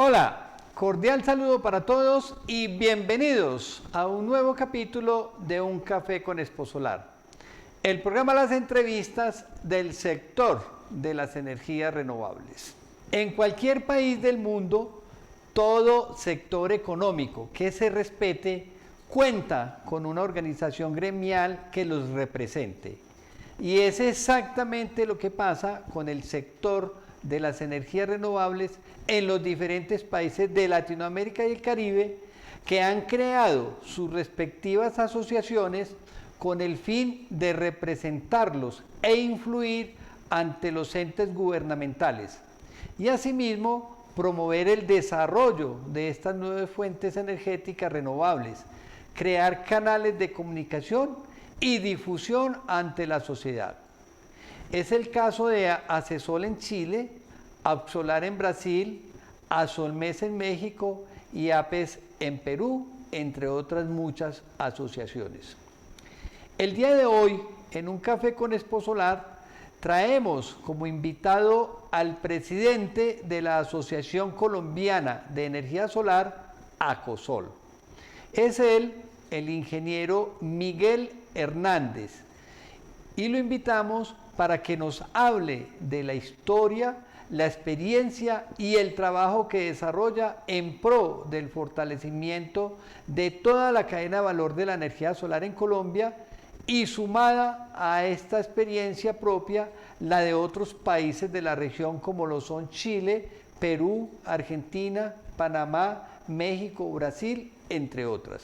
Hola, cordial saludo para todos y bienvenidos a un nuevo capítulo de Un Café con Exposolar, el programa Las Entrevistas del sector de las energías renovables. En cualquier país del mundo, todo sector económico que se respete cuenta con una organización gremial que los represente. Y es exactamente lo que pasa con el sector de las energías renovables en los diferentes países de Latinoamérica y el Caribe, que han creado sus respectivas asociaciones con el fin de representarlos e influir ante los entes gubernamentales y asimismo promover el desarrollo de estas nuevas fuentes energéticas renovables, crear canales de comunicación y difusión ante la sociedad. Es el caso de Acesol en Chile, Absolar en Brasil, Asolmes en México y APES en Perú, entre otras muchas asociaciones. El día de hoy, en Un Café con Exposolar, traemos como invitado al presidente de la Asociación Colombiana de Energía Solar, ACOSOL. Es él, el ingeniero Miguel Hernández, y lo invitamos para que nos hable de la historia, la experiencia y el trabajo que desarrolla en pro del fortalecimiento de toda la cadena de valor de la energía solar en Colombia y sumada a esta experiencia propia la de otros países de la región como lo son Chile, Perú, Argentina, Panamá, México, Brasil, entre otras.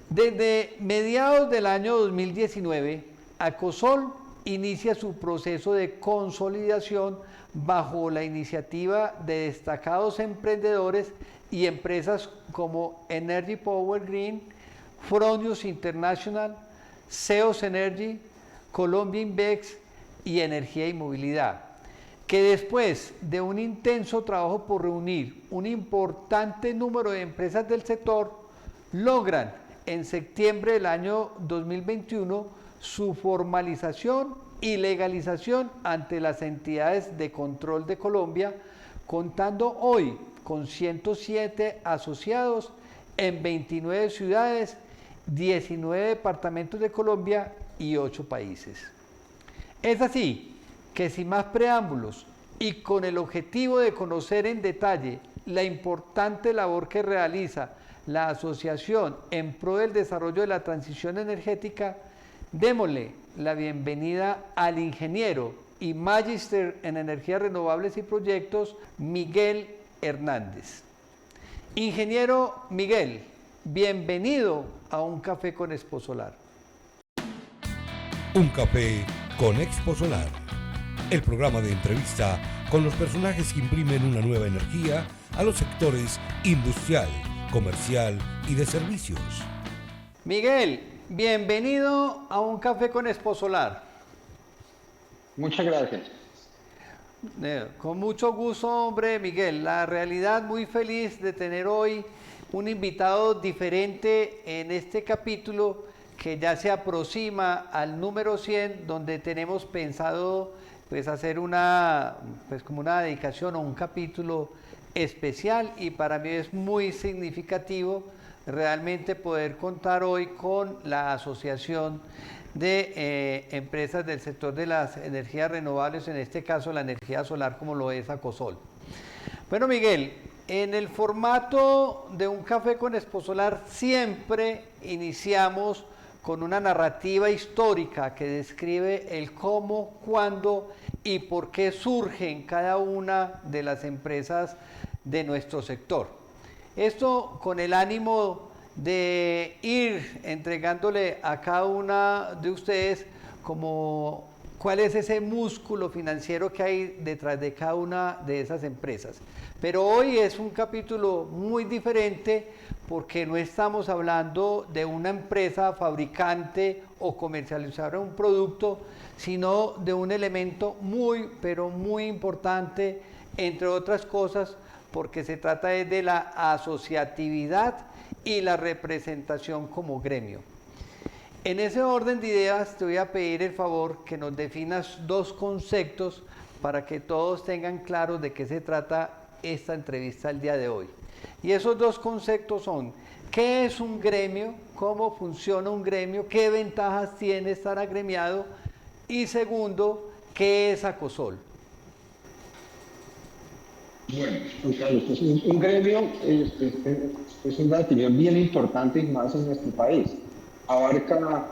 Desde mediados del año 2019, ACOSOL inicia su proceso de consolidación bajo la iniciativa de destacados emprendedores y empresas como Energy Power Green, Fronius International, Seos Energy, Colombia Invex y Energía y Movilidad, que después de un intenso trabajo por reunir un importante número de empresas del sector, logran en septiembre del año 2021 su formalización y legalización ante las entidades de control de Colombia, contando hoy con 107 asociados en 29 ciudades, 19 departamentos de Colombia y 8 países. Es así que sin más preámbulos y con el objetivo de conocer en detalle la importante labor que realiza la asociación en pro del desarrollo de la transición energética, démosle la bienvenida al ingeniero y magíster en energías renovables y proyectos, Miguel Hernández. Ingeniero Miguel, bienvenido a Un Café con Exposolar. Un Café con Exposolar, el programa de entrevista con los personajes que imprimen una nueva energía a los sectores industrial, comercial y de servicios. Miguel, bienvenido a Un Café con Exposolar. Muchas gracias. Con mucho gusto, hombre, Miguel. La realidad, muy feliz de tener hoy un invitado diferente en este capítulo que ya se aproxima al número 100, donde tenemos pensado pues hacer como una dedicación o un capítulo especial, y para mí es muy significativo realmente poder contar hoy con la Asociación de Empresas del sector de las energías renovables, en este caso la energía solar, como lo es ACOSOL. Bueno, Miguel, en el formato de Un Café con Exposolar siempre iniciamos con una narrativa histórica que describe el cómo, cuándo y por qué surgen cada una de las empresas de nuestro sector. Esto con el ánimo de ir entregándole a cada una de ustedes como cuál es ese músculo financiero que hay detrás de cada una de esas empresas. Pero hoy es un capítulo muy diferente porque no estamos hablando de una empresa fabricante o comercializadora de un producto, sino de un elemento muy, pero muy importante, entre otras cosas, porque se trata de la asociatividad y la representación como gremio. En ese orden de ideas te voy a pedir el favor que nos definas dos conceptos para que todos tengan claro de qué se trata esta entrevista el día de hoy. Y esos dos conceptos son: ¿qué es un gremio? ¿Cómo funciona un gremio? ¿Qué ventajas tiene estar agremiado? Y segundo, ¿qué es Acosol? Bueno, Carlos, pues un gremio es una actividad bien importante y más en nuestro país. Abarca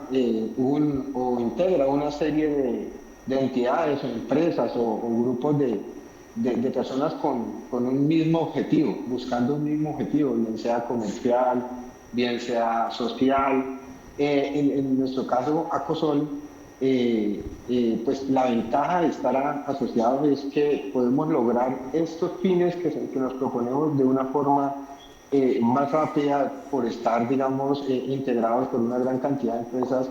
o integra una serie de entidades o empresas o grupos de personas con un mismo objetivo, buscando un mismo objetivo, bien sea comercial, bien sea social. En nuestro caso, Acosol, pues la ventaja de estar asociados es que podemos lograr estos fines que nos proponemos de una forma más rápida por estar, digamos, integrados por una gran cantidad de empresas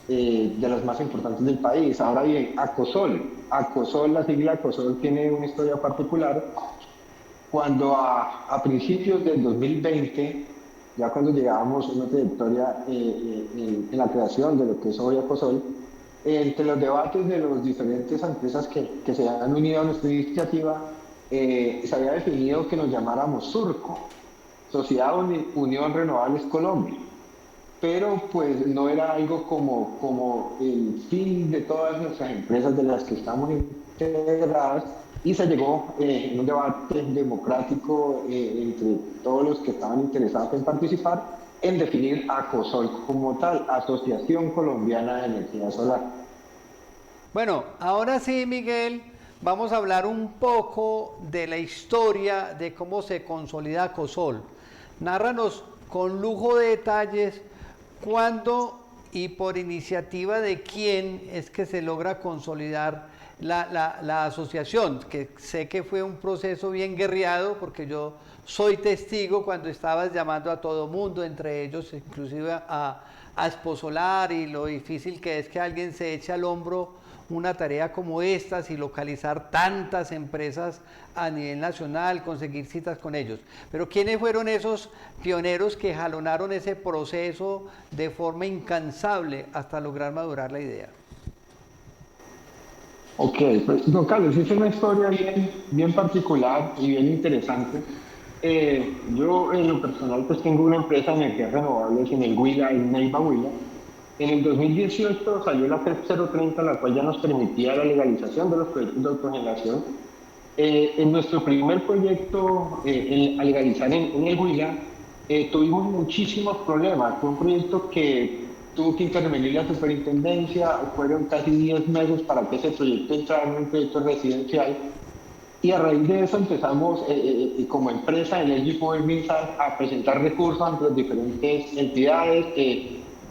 de las más importantes del país. Ahora bien, Acosol, la sigla Acosol tiene una historia particular. Cuando a principios del 2020, ya cuando llegábamos a una trayectoria en la creación de lo que es hoy Acosol, entre los debates de las diferentes empresas que se han unido a nuestra iniciativa, se había definido que nos llamáramos Surco, Sociedad Unión Renovables Colombia. Pero pues no era algo como el fin de todas nuestras empresas de las que estamos integradas, y se llegó en un debate democrático entre todos los que estaban interesados en participar, en definir Acosol como tal, Asociación Colombiana de Energía Solar. Bueno, ahora sí, Miguel, vamos a hablar un poco de la historia de cómo se consolida Acosol. Nárranos con lujo de detalles cuándo y por iniciativa de quién es que se logra consolidar la asociación, que sé que fue un proceso bien guerreado, porque yo soy testigo cuando estabas llamando a todo mundo, entre ellos inclusive a Exposolar, y lo difícil que es que alguien se eche al hombro una tarea como estas y localizar tantas empresas a nivel nacional, conseguir citas con ellos. Pero ¿quiénes fueron esos pioneros que jalonaron ese proceso de forma incansable hasta lograr madurar la idea? Ok, pues don Carlos, es una historia bien particular y bien interesante. Yo en lo personal pues tengo una empresa de energías renovables en el Huila, en Neiva, Huila. En el 2018 salió la PEP 030, la cual ya nos permitía la legalización de los proyectos de autogeneración. En nuestro primer proyecto a legalizar en el Huila, tuvimos muchísimos problemas. Fue un proyecto que tuvo que intervenir la superintendencia, fueron casi 10 meses para que ese proyecto entrara en un proyecto residencial, y a raíz de eso empezamos como empresa Energy Power Minsal a presentar recursos ante las diferentes entidades.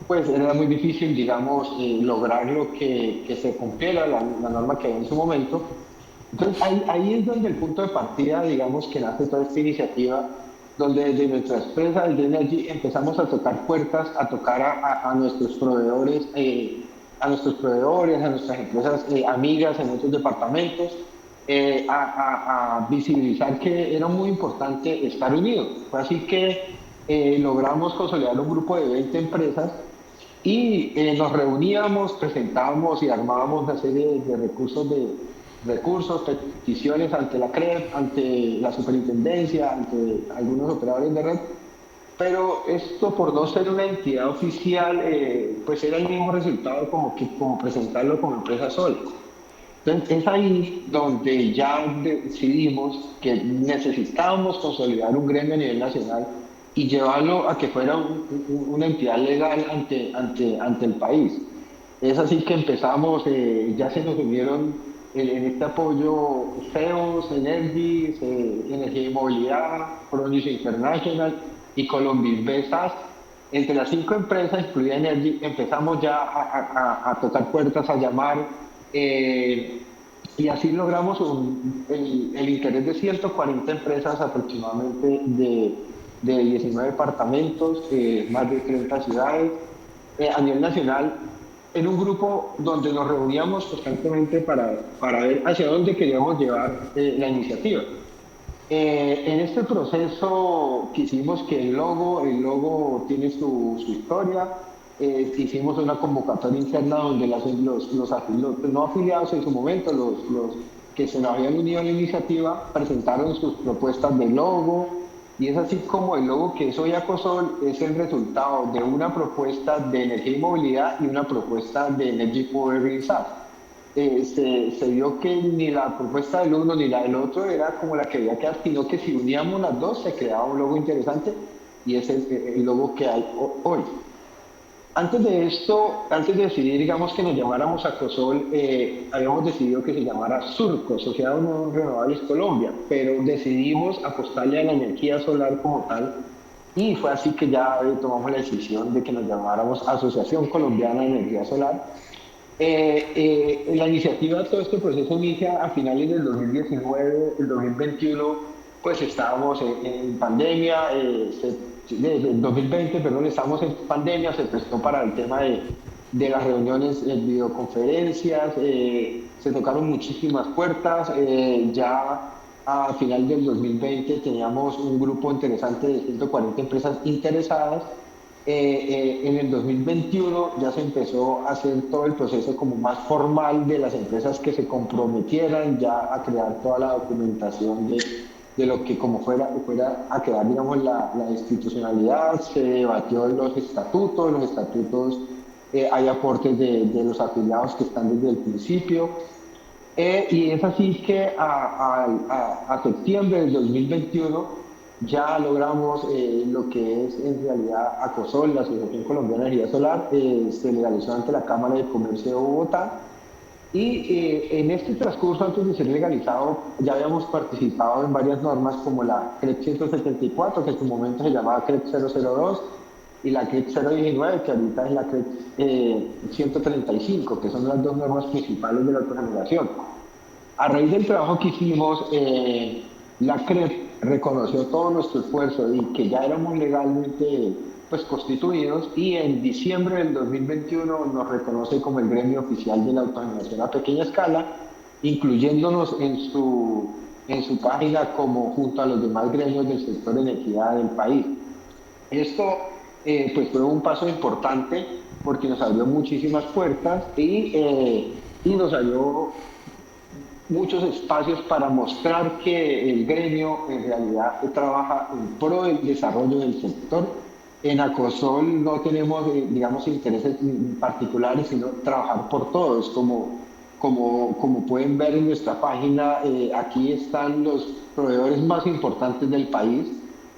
Pues era muy difícil, digamos, lograr lo que se cumpliera la norma que había en su momento. Entonces ahí es donde el punto de partida, digamos, que nace toda esta iniciativa, donde desde nuestra empresa, desde Energy, empezamos a tocar puertas, a tocar a nuestros proveedores, a nuestras empresas amigas en otros departamentos, a visibilizar que era muy importante estar unidos. Fue así que logramos consolidar un grupo de 20 empresas y nos reuníamos, presentábamos y armábamos una serie de recursos, peticiones ante la CREP, ante la superintendencia, ante algunos operadores de red, pero esto, por no ser una entidad oficial, pues era el mismo resultado como presentarlo como empresa sola. Entonces es ahí donde ya decidimos que necesitábamos consolidar un gremio a nivel nacional y llevarlo a que fuera una entidad legal ante el país. Es así que empezamos, ya se nos unieron en este apoyo CEOS, Energy, Energía y Movilidad, Pronis International y Colombis SAS. Entre las 5 empresas, incluida Energy, empezamos ya a tocar puertas, a llamar, y así logramos el interés de 140 empresas aproximadamente de 19 departamentos, más de 30 ciudades, a nivel nacional, en un grupo donde nos reuníamos constantemente para ver hacia dónde queríamos llevar la iniciativa. En este proceso quisimos que el logo tiene su historia. Hicimos una convocatoria interna donde los no afiliados en su momento, los que se nos habían unido a la iniciativa presentaron sus propuestas de logo, y es así como el logo que es hoy Acosol es el resultado de una propuesta de energía y movilidad y una propuesta de Energy Power Research. Se vio que ni la propuesta del uno ni la del otro era como la que había que dar, sino que si uníamos las dos se creaba un logo interesante, y es el logo que hay hoy. Antes de esto, antes de decidir, digamos, que nos llamáramos Acosol, habíamos decidido que se llamara Surco, Sociedad de Nuevos Renovables Colombia, pero decidimos apostarle a la energía solar como tal, y fue así que ya tomamos la decisión de que nos llamáramos Asociación Colombiana de Energía Solar. La iniciativa, todo este proceso inicia a finales del 2019, el 2021, pues estábamos en pandemia, del 2020, perdón, estábamos en pandemia, se prestó para el tema de las reuniones, videoconferencias, se tocaron muchísimas puertas, ya a final del 2020 teníamos un grupo interesante de 140 empresas interesadas. En el 2021 ya se empezó a hacer todo el proceso como más formal de las empresas que se comprometieran ya a crear toda la documentación de lo que como fuera a quedar, digamos, la institucionalidad. Se debatió los estatutos, hay aportes de los afiliados que están desde el principio, y es así que a septiembre del 2021 ya logramos lo que es en realidad Acosol, la Asociación Colombiana de Energía Solar, se legalizó ante la Cámara de Comercio de Bogotá, y en este transcurso, antes de ser legalizado, ya habíamos participado en varias normas como la CREC 174, que en su momento se llamaba CREC 002, y la CREC 019, que ahorita es la CREC 135, que son las dos normas principales de la autogeneración. A raíz del trabajo que hicimos, la CREC reconoció todo nuestro esfuerzo y que ya éramos legalmente pues constituidos, y en diciembre del 2021 nos reconoce como el gremio oficial de la autogeneración a pequeña escala, incluyéndonos en su página como junto a los demás gremios del sector de energía del país. Esto pues fue un paso importante porque nos abrió muchísimas puertas y nos abrió muchos espacios para mostrar que el gremio en realidad trabaja en pro del desarrollo del sector. En Acosol no tenemos, digamos, intereses particulares, sino trabajar por todos. Como pueden ver en nuestra página, aquí están los proveedores más importantes del país.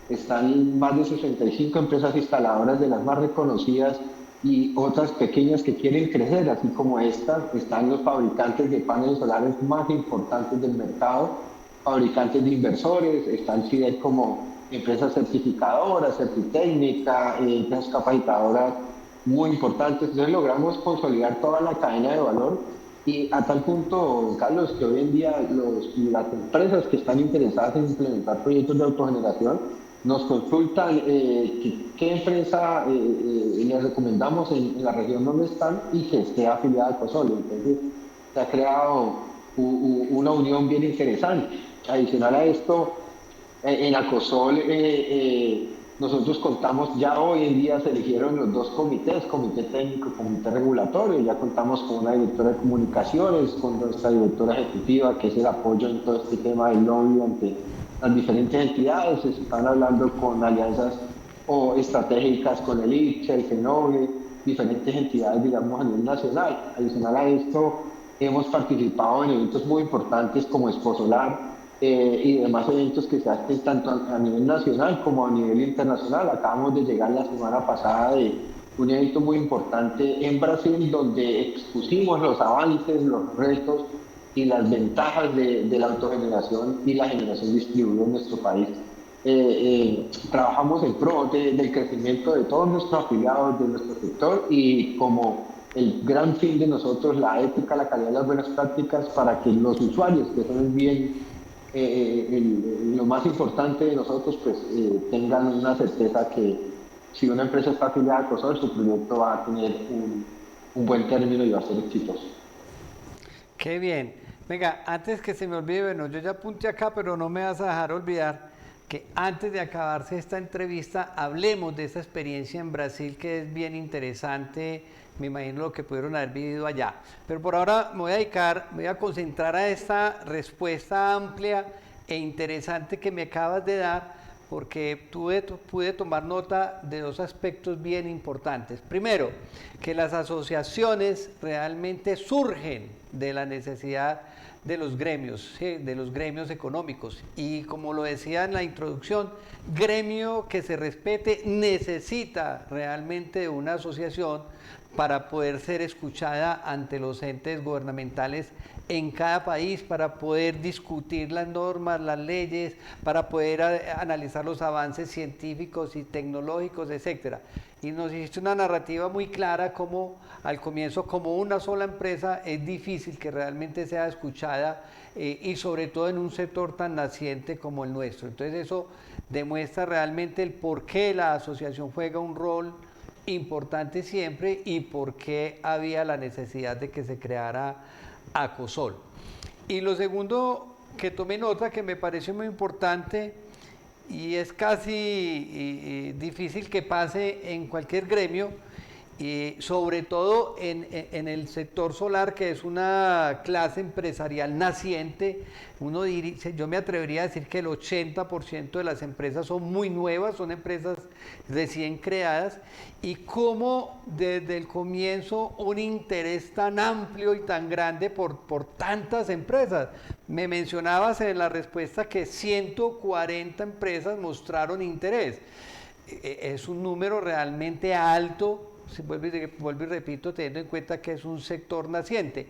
Están más de 65 empresas instaladoras, de las más reconocidas, y otras pequeñas que quieren crecer, así como estas. Están los fabricantes de paneles solares más importantes del mercado, fabricantes de inversores, está el CIDEC como empresas certificadoras, Certitécnica, empresas capacitadoras muy importantes. Entonces logramos consolidar toda la cadena de valor, y a tal punto, Carlos, que hoy en día las empresas que están interesadas en implementar proyectos de autogeneración nos consultan qué empresa les recomendamos en la región donde están y que esté afiliada a Acosol. Entonces se ha creado una unión bien interesante. Adicional a esto, en Acosol nosotros contamos, ya hoy en día se eligieron los dos comités, comité técnico y comité regulatorio. Ya contamos con una directora de comunicaciones, con nuestra directora ejecutiva, que es el apoyo en todo este tema del lobby ante las diferentes entidades. Se están hablando con alianzas o estratégicas con el ICHE, el CENOVE, diferentes entidades, digamos, a nivel nacional. Adicional a esto, hemos participado en eventos muy importantes como Exposolar, y demás eventos que se hacen tanto a nivel nacional como a nivel internacional. Acabamos de llegar la semana pasada de un evento muy importante en Brasil, donde expusimos los avances, los retos y las ventajas de la autogeneración y la generación distribuida en nuestro país. Trabajamos en pro del crecimiento de todos nuestros afiliados, de nuestro sector, y como el gran fin de nosotros, la ética, la calidad de las buenas prácticas, para que los usuarios, que son el bien, lo más importante de nosotros, pues tengan una certeza que si una empresa está afiliada a Acosol, su proyecto va a tener un buen término y va a ser exitoso. Qué bien. Venga, antes que se me olvide, bueno, yo ya apunté acá, pero no me vas a dejar olvidar que antes de acabarse esta entrevista hablemos de esa experiencia en Brasil, que es bien interesante. Me imagino lo que pudieron haber vivido allá. Pero por ahora me voy a concentrar a esta respuesta amplia e interesante que me acabas de dar, porque pude tomar nota de dos aspectos bien importantes. Primero, que las asociaciones realmente surgen de la necesidad de los gremios, ¿sí? De los gremios económicos. Y como lo decía en la introducción, gremio que se respete necesita realmente de una asociación para poder ser escuchada ante los entes gubernamentales en cada país, para poder discutir las normas, las leyes, para poder analizar los avances científicos y tecnológicos, etcétera. Y nos hiciste una narrativa muy clara como al comienzo, como una sola empresa, es difícil que realmente sea escuchada y sobre todo en un sector tan naciente como el nuestro. Entonces eso demuestra realmente el por qué la asociación juega un rol importante siempre y por qué había la necesidad de que se creara ACOSOL. Y lo segundo que tomé nota, que me pareció muy importante y es casi difícil que pase en cualquier gremio, y sobre todo en el sector solar, que es una clase empresarial naciente. Yo me atrevería a decir que el 80% de las empresas son muy nuevas, son empresas recién creadas, y cómo desde el comienzo un interés tan amplio y tan grande por tantas empresas. Me mencionabas en la respuesta que 140 empresas mostraron interés. Es un número realmente alto, vuelvo y repito, teniendo en cuenta que es un sector naciente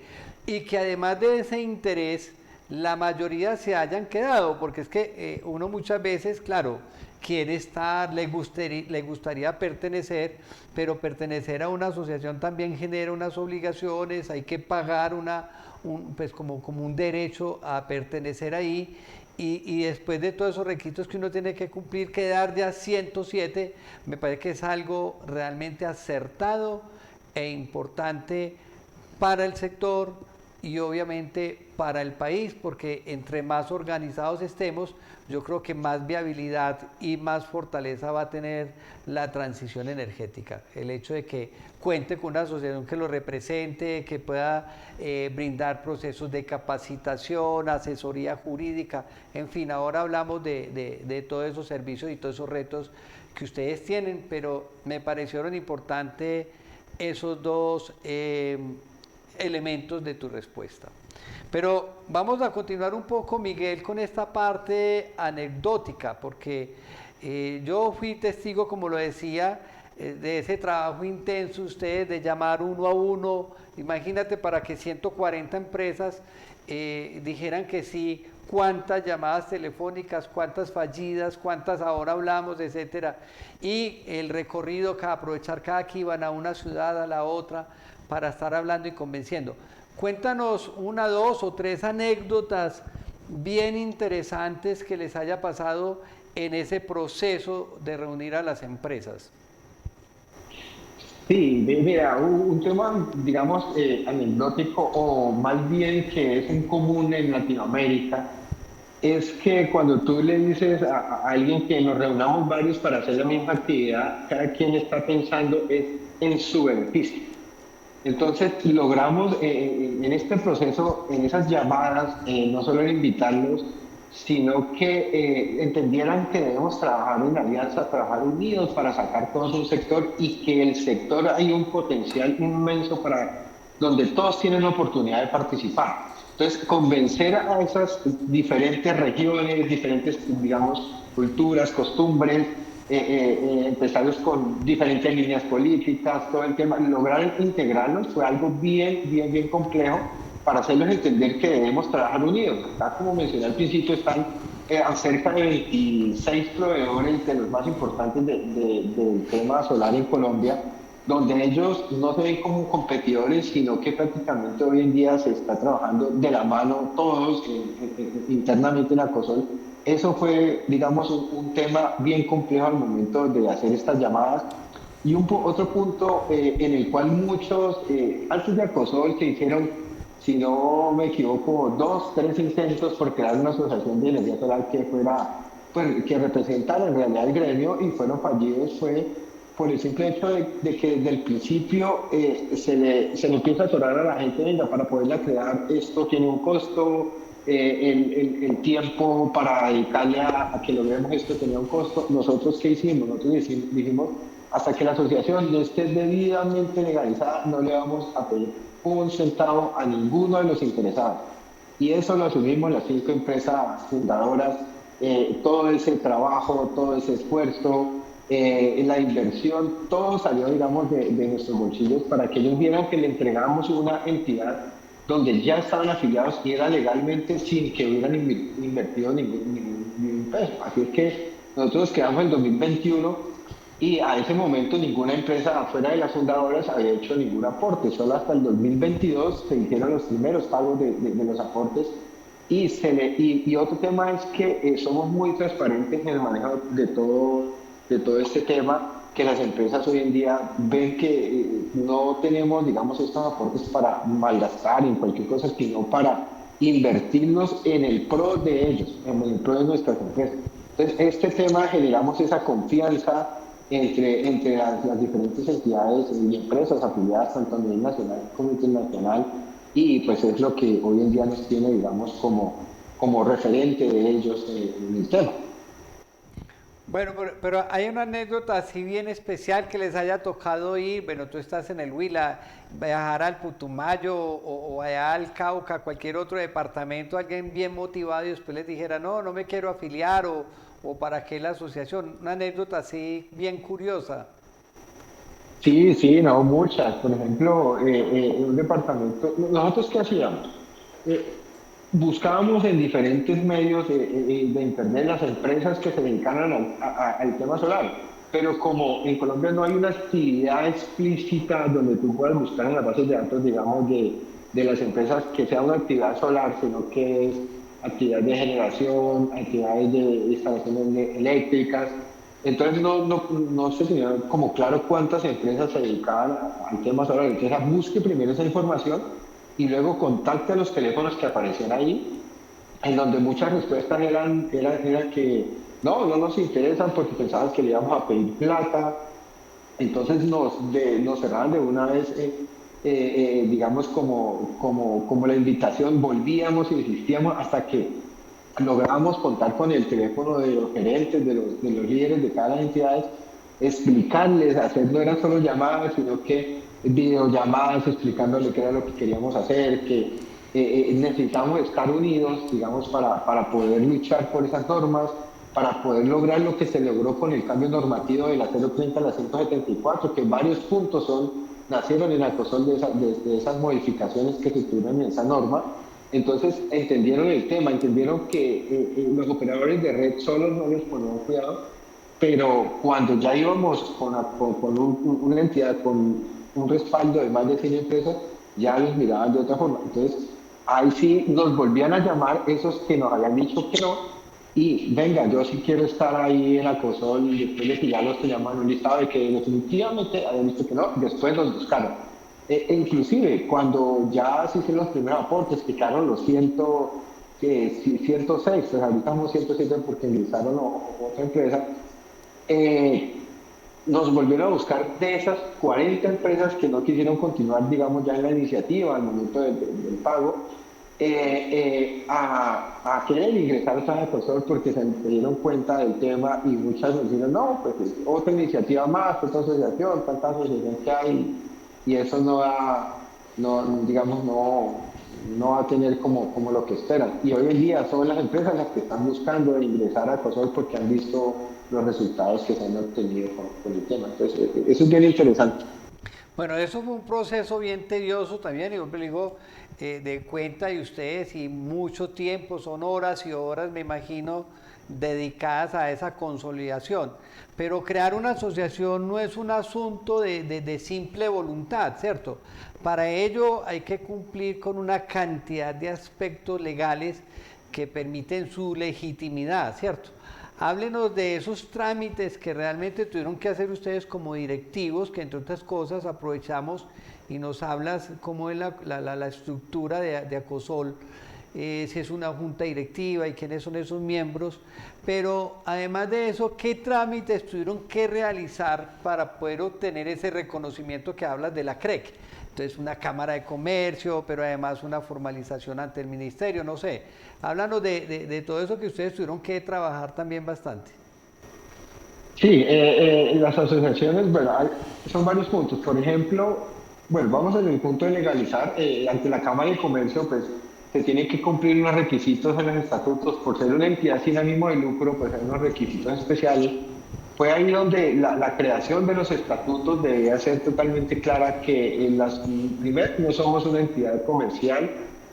y que además de ese interés la mayoría se hayan quedado, porque es que uno muchas veces, claro, quiere estar, le gustaría pertenecer, pero pertenecer a una asociación también genera unas obligaciones, hay que pagar pues como un derecho a pertenecer ahí. Y después de todos esos requisitos que uno tiene que cumplir, quedar ya 107, me parece que es algo realmente acertado e importante para el sector y obviamente para el país, porque entre más organizados estemos, yo creo que más viabilidad y más fortaleza va a tener la transición energética. El hecho de que cuente con una asociación que lo represente, que pueda brindar procesos de capacitación, asesoría jurídica, en fin, ahora hablamos de todos esos servicios y todos esos retos que ustedes tienen, pero me parecieron importantes esos dos elementos de tu respuesta. Pero vamos a continuar un poco, Miguel, con esta parte anecdótica, porque yo fui testigo, como lo decía, de ese trabajo intenso ustedes de llamar uno a uno. Imagínate, para que 140 empresas dijeran que sí, cuántas llamadas telefónicas, cuántas fallidas, cuántas ahora hablamos, etcétera. Y el recorrido, aprovechar cada que iban a una ciudad, a la otra, para estar hablando y convenciendo. Cuéntanos una, dos o tres anécdotas bien interesantes que les haya pasado en ese proceso de reunir a las empresas. Sí, mira, un tema, digamos, anecdótico, o más bien que es en común en Latinoamérica, es que cuando tú le dices a alguien que nos reunamos varios para hacer la misma actividad, cada quien está pensando es en su beneficio. Entonces logramos en este proceso, en esas llamadas, no solo en invitarlos, sino que entendieran que debemos trabajar en alianza, trabajar unidos para sacar todo un sector, y que el sector hay un potencial inmenso para donde todos tienen la oportunidad de participar. Entonces, convencer a esas diferentes regiones, diferentes, digamos, culturas, costumbres, empresarios con diferentes líneas políticas, todo el tema, lograr integrarlos fue algo bien complejo para hacerlos entender que debemos trabajar unidos. Acá, como mencioné al principio, están cerca de 26 proveedores de los más importantes del tema solar en Colombia, donde ellos no se ven como competidores, sino que prácticamente hoy en día se está trabajando de la mano todos internamente en ACOSOL. Eso fue, digamos, un tema bien complejo al momento de hacer estas llamadas. Y otro punto en el cual muchos, antes de ACOSOL, se hicieron, si no me equivoco, 2, 3 intentos por crear una asociación de energía solar que fuera pues, que representan en realidad el gremio y fueron fallidos fue por el simple hecho de que desde el principio se le empieza a atorar a la gente, venga, para poderla crear esto tiene un costo, el tiempo para dedicarle a que logremos esto tenía un costo. Nosotros, ¿qué hicimos? Nosotros dijimos, hasta que la asociación no esté debidamente legalizada, no le vamos a pedir un centavo a ninguno de los interesados. Y eso lo asumimos las 5 empresas fundadoras, todo ese trabajo, todo ese esfuerzo, la inversión, todo salió, digamos, de nuestros bolsillos para que ellos vieran que le entregamos una entidad donde ya estaban afiliados y era legalmente sin que hubieran invertido ningún peso. Así es que nosotros quedamos en 2021 y a ese momento ninguna empresa fuera de las fundadoras había hecho ningún aporte. Solo hasta el 2022 se hicieron los primeros pagos de los aportes. Y otro tema es que somos muy transparentes en el manejo de todo este tema, que las empresas hoy en día ven que no tenemos, digamos, estos aportes para malgastar en cualquier cosa, sino para invertirnos en el pro de ellos, en el pro de nuestras empresas. Entonces, este tema generamos esa confianza entre las diferentes entidades y empresas afiliadas tanto a nivel nacional como internacional, y pues es lo que hoy en día nos tiene, digamos, como referente de ellos en el tema. Bueno, pero hay una anécdota así bien especial que les haya tocado ir, bueno, tú estás en el Huila, viajar al Putumayo o allá al Cauca, cualquier otro departamento, alguien bien motivado y después les dijera, no me quiero afiliar o para qué la asociación, una anécdota así bien curiosa. Sí, no, muchas. Por ejemplo, en un departamento, ¿nosotros qué hacíamos? Buscábamos en diferentes medios de internet las empresas que se dedicaran al tema solar, pero como en Colombia no hay una actividad explícita donde tú puedas buscar en las bases de datos, digamos, de las empresas que sea una actividad solar, sino que es actividad de generación, actividades de instalaciones eléctricas. Entonces no se tenía como claro cuántas empresas se dedicaban al tema solar. Entonces busque primero esa información y luego contacte a los teléfonos que aparecían ahí, en donde muchas respuestas eran que no nos interesan porque pensaban que le íbamos a pedir plata. Entonces nos cerraban de una vez, digamos, como la invitación, volvíamos e insistíamos hasta que logramos contar con el teléfono de los gerentes, de los líderes de cada entidad, explicarles, no eran solo llamadas, sino que videollamadas explicándole qué era lo que queríamos hacer, que necesitamos estar unidos, digamos, para poder luchar por esas normas, para poder lograr lo que se logró con el cambio normativo de la 030 a la 174, que varios puntos nacieron en Acosol de esas modificaciones que se tuvieron en esa norma. Entonces entendieron el tema, entendieron que los operadores de red solos no les ponían cuidado, pero cuando ya íbamos con una entidad con un respaldo de más de 100 empresas, ya los miraban de otra forma. Entonces ahí sí nos volvían a llamar esos que nos habían dicho que no, y venga, yo sí quiero estar ahí en Acosol, y después de que ya los teníamos en un listado de que definitivamente habían dicho que no, después nos buscaron. Inclusive cuando ya se hicieron los primeros aportes, que quedaron los 106, pues ahorita estamos 107 porque ingresaron otra empresa, nos volvieron a buscar de esas 40 empresas que no quisieron continuar, digamos, ya en la iniciativa al momento del pago, a querer ingresar a Ecosol porque se dieron cuenta del tema, y muchas nos dijeron, no, pues otra iniciativa más, otra asociación, tanta asociación que hay, y eso no va a tener como lo que esperan. Y hoy en día son las empresas las que están buscando ingresar a Ecosol porque han visto los resultados que se han obtenido con el tema. Entonces, eso es bien interesante. Bueno, eso fue un proceso bien tedioso también, y yo me digo, de cuenta de ustedes, y mucho tiempo, son horas y horas, me imagino, dedicadas a esa consolidación. Pero crear una asociación no es un asunto de simple voluntad, ¿cierto? Para ello hay que cumplir con una cantidad de aspectos legales que permiten su legitimidad, ¿cierto? Háblenos de esos trámites que realmente tuvieron que hacer ustedes como directivos, que entre otras cosas aprovechamos y nos hablas cómo es la estructura de Acosol, si es una junta directiva y quiénes son esos miembros, pero además de eso, ¿qué trámites tuvieron que realizar para poder obtener ese reconocimiento que hablas de la CREC? Entonces, una cámara de comercio, pero además una formalización ante el ministerio, no sé. Háblanos de todo eso que ustedes tuvieron que trabajar también bastante. Sí, las asociaciones, bueno, son varios puntos. Por ejemplo, bueno, vamos desde el punto de legalizar, ante la Cámara de Comercio, pues se tienen que cumplir unos requisitos en los estatutos. Por ser una entidad sin ánimo de lucro, pues hay unos requisitos especiales. Fue ahí donde la creación de los estatutos debía ser totalmente clara que primero no somos una entidad comercial,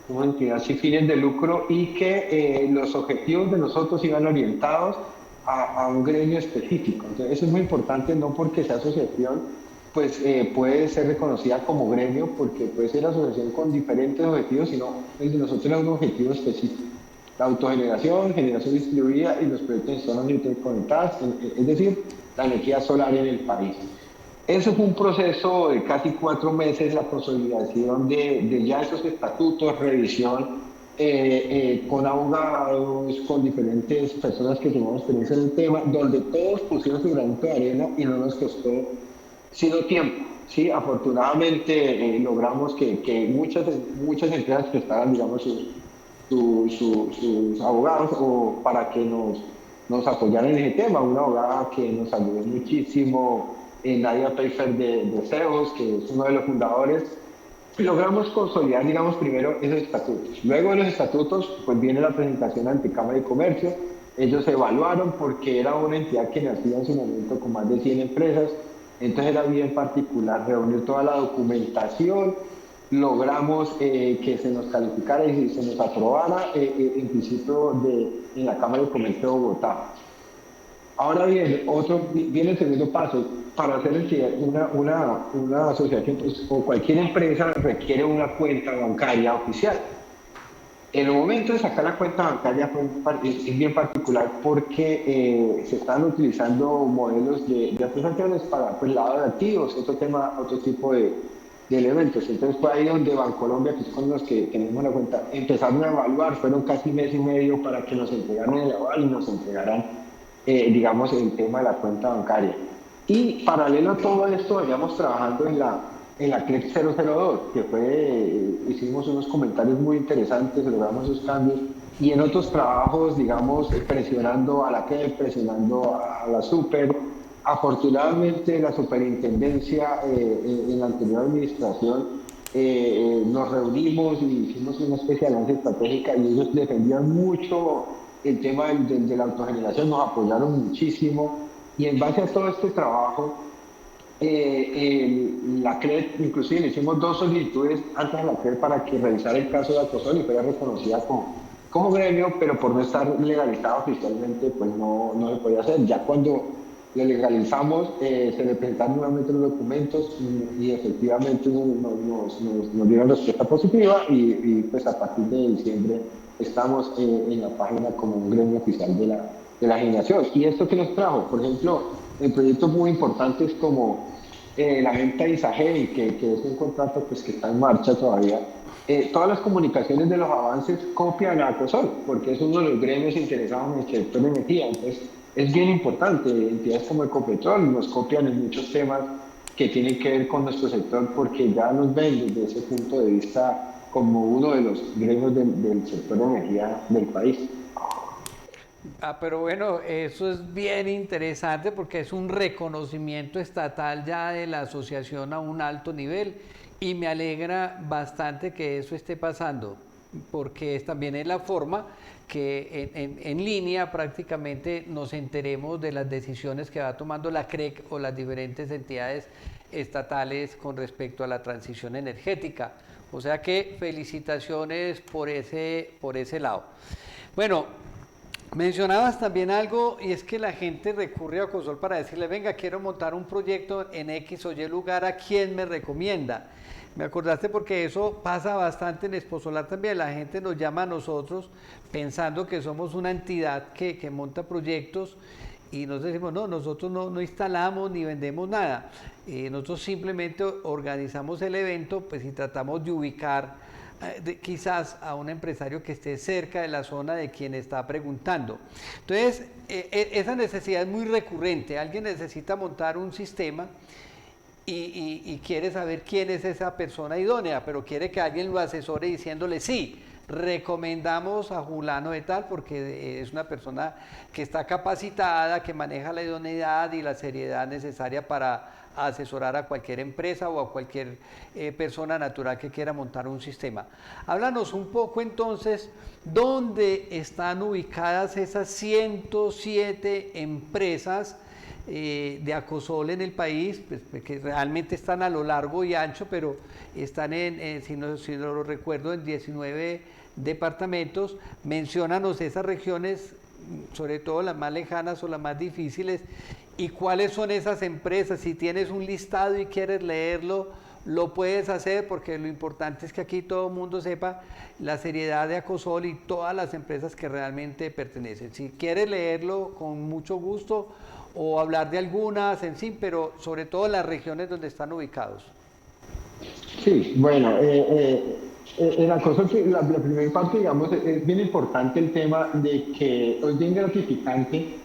una entidad sin fines de lucro y que los objetivos de nosotros iban orientados a un gremio específico. Entonces, eso es muy importante, no porque sea asociación, pues puede ser reconocida como gremio, porque puede ser asociación con diferentes objetivos, sino el de nosotros era un objetivo específico. La autogeneración, generación distribuida y los proyectos de zonas interconectadas, es decir, la energía solar en el país. Eso fue un proceso de casi 4 meses, la consolidación de ya esos estatutos, revisión con abogados, con diferentes personas que tenían experiencia en el tema, donde todos pusieron su granito de arena y no nos costó sino tiempo. Sí, afortunadamente logramos que muchas empresas prestaran, digamos, sus abogados o para que nos apoyaran en ese tema. Una abogada que nos ayudó muchísimo, Nadia Pfeiffer de CEOs, que es uno de los fundadores. Y logramos consolidar, digamos, primero esos estatutos. Luego de los estatutos, pues viene la presentación ante Cámara de Comercio. Ellos evaluaron porque era una entidad que nacía en su momento con más de 100 empresas. Entonces era bien particular reunir toda la documentación. Logramos que se nos calificara y se nos aprobara en principio en la Cámara de Comercio de Bogotá. Ahora viene el segundo paso. Para hacer una asociación pues, o cualquier empresa requiere una cuenta bancaria oficial. En el momento de sacar la cuenta bancaria es bien particular porque se están utilizando modelos de asociaciones para pues, lavado de activos, otro tipo de elementos. Entonces fue ahí donde Bancolombia, que es con los que tenemos la cuenta, empezaron a evaluar, fueron casi mes y medio para que nos entregaran el aval y nos entregaran, digamos, el tema de la cuenta bancaria. Y paralelo a todo esto, veníamos trabajando en la CLEC 002, que hicimos unos comentarios muy interesantes, logramos esos cambios, y en otros trabajos, digamos, presionando a la CLEC, presionando a la Super. Afortunadamente, la superintendencia en la anterior administración nos reunimos y hicimos una especie de alianza estratégica y ellos defendían mucho el tema de la autogeneración, nos apoyaron muchísimo. Y en base a todo este trabajo, la CRED, inclusive le hicimos 2 solicitudes antes de la CRED para que revisara el caso de Acosol y fuera reconocida como gremio, pero por no estar legalizada oficialmente, pues no se podía hacer. Ya cuando lo legalizamos, se le presentaron nuevamente los documentos y efectivamente nos dieron respuesta positiva y pues a partir de diciembre estamos en la página como un gremio oficial de la generación. ¿Y esto qué nos trajo? Por ejemplo, en proyectos muy importantes como la venta de Isagel, que es un contrato pues, que está en marcha todavía. Todas las comunicaciones de los avances copian a Acosol, porque es uno de los gremios interesados en el sector de energía. Entonces, es bien importante. Entidades como Ecopetrol nos copian en muchos temas que tienen que ver con nuestro sector, porque ya nos ven desde ese punto de vista como uno de los gremios del sector de energía del país. Pero bueno, eso es bien interesante porque es un reconocimiento estatal ya de la asociación a un alto nivel y me alegra bastante que eso esté pasando porque también es la forma que en línea prácticamente nos enteremos de las decisiones que va tomando la CREC o las diferentes entidades estatales con respecto a la transición energética. O sea que felicitaciones por ese lado. Bueno, mencionabas también algo y es que la gente recurre a Acosol para decirle, venga, quiero montar un proyecto en X o Y lugar, ¿a quién me recomienda? Me acordaste porque eso pasa bastante en Exposolar también, la gente nos llama a nosotros pensando que somos una entidad que monta proyectos y nosotros decimos, no, nosotros no instalamos ni vendemos nada, nosotros simplemente organizamos el evento pues, y tratamos de ubicar quizás a un empresario que esté cerca de la zona de quien está preguntando. Entonces, esa necesidad es muy recurrente. Alguien necesita montar un sistema y quiere saber quién es esa persona idónea, pero quiere que alguien lo asesore diciéndole sí. Recomendamos a fulano de tal porque es una persona que está capacitada, que maneja la idoneidad y la seriedad necesaria para asesorar a cualquier empresa o a cualquier persona natural que quiera montar un sistema. Háblanos un poco entonces, ¿dónde están ubicadas esas 107 empresas de Acosol en el país? Pues, que realmente están a lo largo y ancho, pero están si no lo recuerdo, en 19 departamentos. Menciónanos esas regiones, sobre todo las más lejanas o las más difíciles, y cuáles son esas empresas. Si tienes un listado y quieres leerlo, lo puedes hacer, porque lo importante es que aquí todo el mundo sepa la seriedad de Acosol y todas las empresas que realmente pertenecen. Si quieres leerlo, con mucho gusto, o hablar de algunas en sí, pero sobre todo las regiones donde están ubicados. Sí, bueno, en Acosol, la primera parte, digamos, es bien importante el tema de que es bien gratificante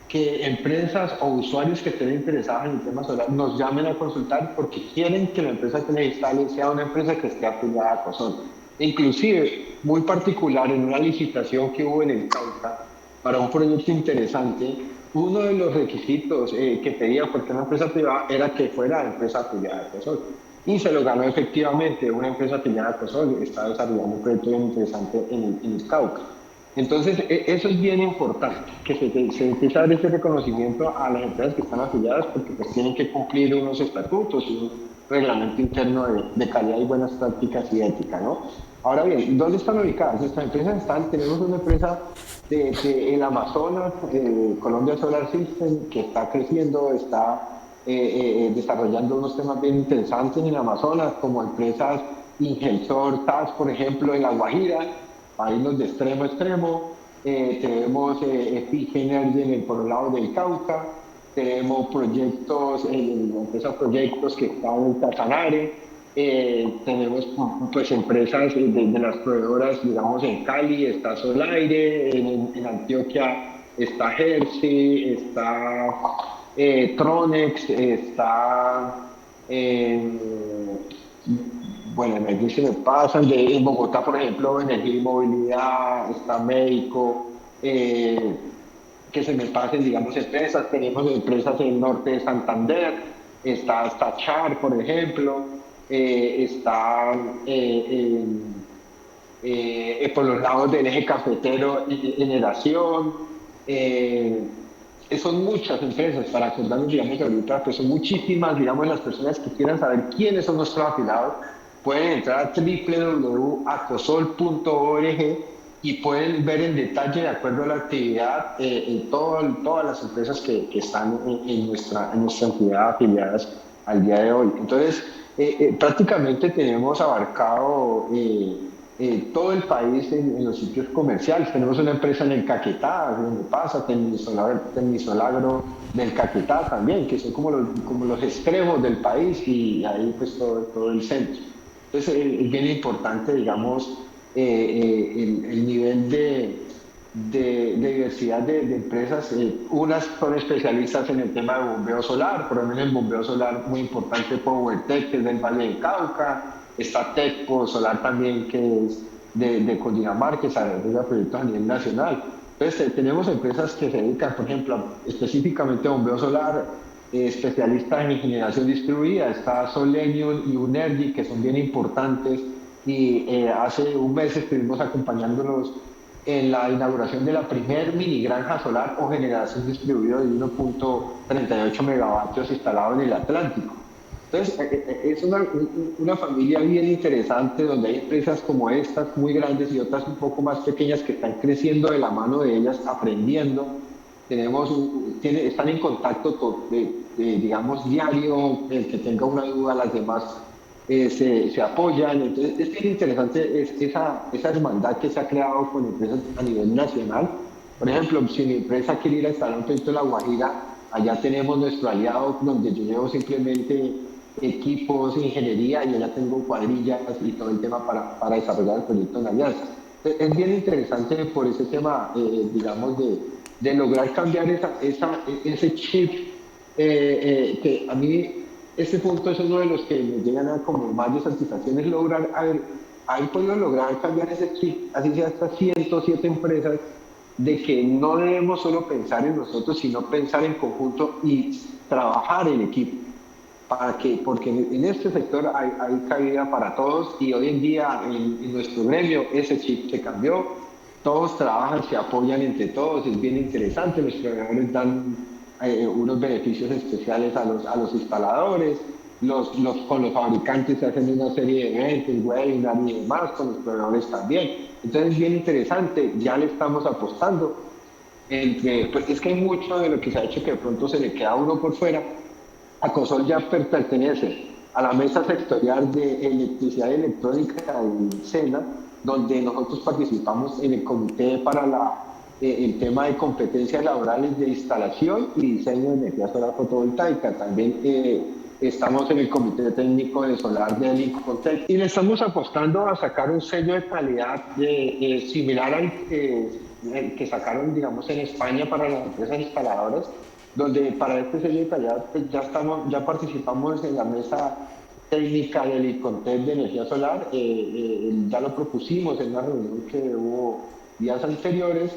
que empresas o usuarios que estén interesados en el tema solar nos llamen a consultar porque quieren que la empresa que les instale sea una empresa que esté afiliada a Acosol. Inclusive, muy particular, en una licitación que hubo en el Cauca para un proyecto interesante, uno de los requisitos que pedía porque una empresa privada era que fuera empresa afiliada a Acosol. Y se lo ganó efectivamente una empresa afiliada a Acosol, está desarrollando un proyecto bien interesante en el Cauca. Entonces, eso es bien importante, que se empiece a dar ese reconocimiento a las empresas que están afiliadas, porque pues tienen que cumplir unos estatutos y un reglamento interno de calidad y buenas prácticas y ética, ¿no? Ahora bien, ¿dónde están ubicadas? Nuestras empresas tenemos una empresa en Amazonas, Colombia Solar System, que está creciendo, está desarrollando unos temas bien interesantes en Amazonas, como empresas Ingelsor, TAS, por ejemplo, en La Guajira, países de extremo a extremo. Tenemos Fig Energy por el lado del Cauca, tenemos proyectos, empresas proyectos que están en Casanare, tenemos pues empresas de las proveedoras, digamos, en Cali está Solaire, en Antioquia está Hershey, está Tronex, está bueno, en Medellín se me pasan, en Bogotá, por ejemplo, Energía y Movilidad, está México, que se me pasen, digamos, empresas. Tenemos empresas en el norte de Santander, está Char, por ejemplo, está por los lados del eje cafetero Generación. Son muchas empresas, para acordarnos, digamos, ahorita, pues son muchísimas, digamos, las personas que quieran saber quiénes son nuestros afiliados. Pueden entrar a www.acosol.org y pueden ver en detalle, de acuerdo a la actividad, todas las empresas que están en nuestra entidad afiliadas al día de hoy. Entonces, prácticamente tenemos abarcado todo el país en los sitios comerciales. Tenemos una empresa en el Caquetá, donde pasa, Tecnisolagro del Caquetá también, que son como los extremos del país, y ahí pues todo el centro. Entonces es bien importante, digamos, el nivel de diversidad de empresas. Unas son especialistas en el tema de bombeo solar, por ejemplo, en el bombeo solar muy importante PowerTech, que es del Valle del Cauca, está Tecpo Solar también, que es de Cundinamarca, que desarrolla proyectos a nivel nacional. Entonces tenemos empresas que se dedican, por ejemplo, específicamente a bombeo solar, especialistas en generación distribuida, está Solenium y Unergy, que son bien importantes, y hace un mes estuvimos acompañándolos en la inauguración de la primer mini granja solar o generación distribuida de 1.38 megavatios instalado en el Atlántico. Entonces, es una familia bien interesante, donde hay empresas como estas, muy grandes, y otras un poco más pequeñas, que están creciendo de la mano de ellas, aprendiendo. Están en contacto, digamos, diario. El que tenga una duda, las demás se apoyan. Entonces, es bien interesante esa hermandad que se ha creado con empresas a nivel nacional. Por ejemplo, si mi empresa quiere ir a instalar un proyecto en La Guajira, allá tenemos nuestro aliado, donde yo llevo simplemente equipos, ingeniería, y ya tengo cuadrillas y todo el tema para desarrollar el proyecto en alianza. Es bien interesante por ese tema, digamos, de lograr cambiar ese chip, que a mí ese punto es uno de los que me llegan a como más de satisfacción, es lograr haber podido lograr cambiar ese chip, así sea hasta 107 empresas, de que no debemos solo pensar en nosotros, sino pensar en conjunto y trabajar en equipo. Porque en este sector hay cabida para todos, y hoy en día en nuestro gremio ese chip se cambió, todos trabajan, se apoyan entre todos, es bien interesante, los proveedores dan unos beneficios especiales a los instaladores, con los fabricantes se hacen una serie de eventos, webinars y demás, con los proveedores también. Entonces es bien interesante, ya le estamos apostando. Pues es que hay mucho de lo que se ha hecho que de pronto se le queda a uno por fuera. Acosol ya pertenece a la mesa sectorial de electricidad y electrónica del SENA, donde nosotros participamos en el comité para el tema de competencias laborales de instalación y diseño de energía solar fotovoltaica. También estamos en el comité técnico de solar de Licontec, y le estamos apostando a sacar un sello de calidad similar al que sacaron, digamos, en España para las empresas instaladoras, donde para este sello de calidad pues ya participamos en la mesa técnica del Licontec de energía solar. Ya lo propusimos en una reunión que hubo días anteriores.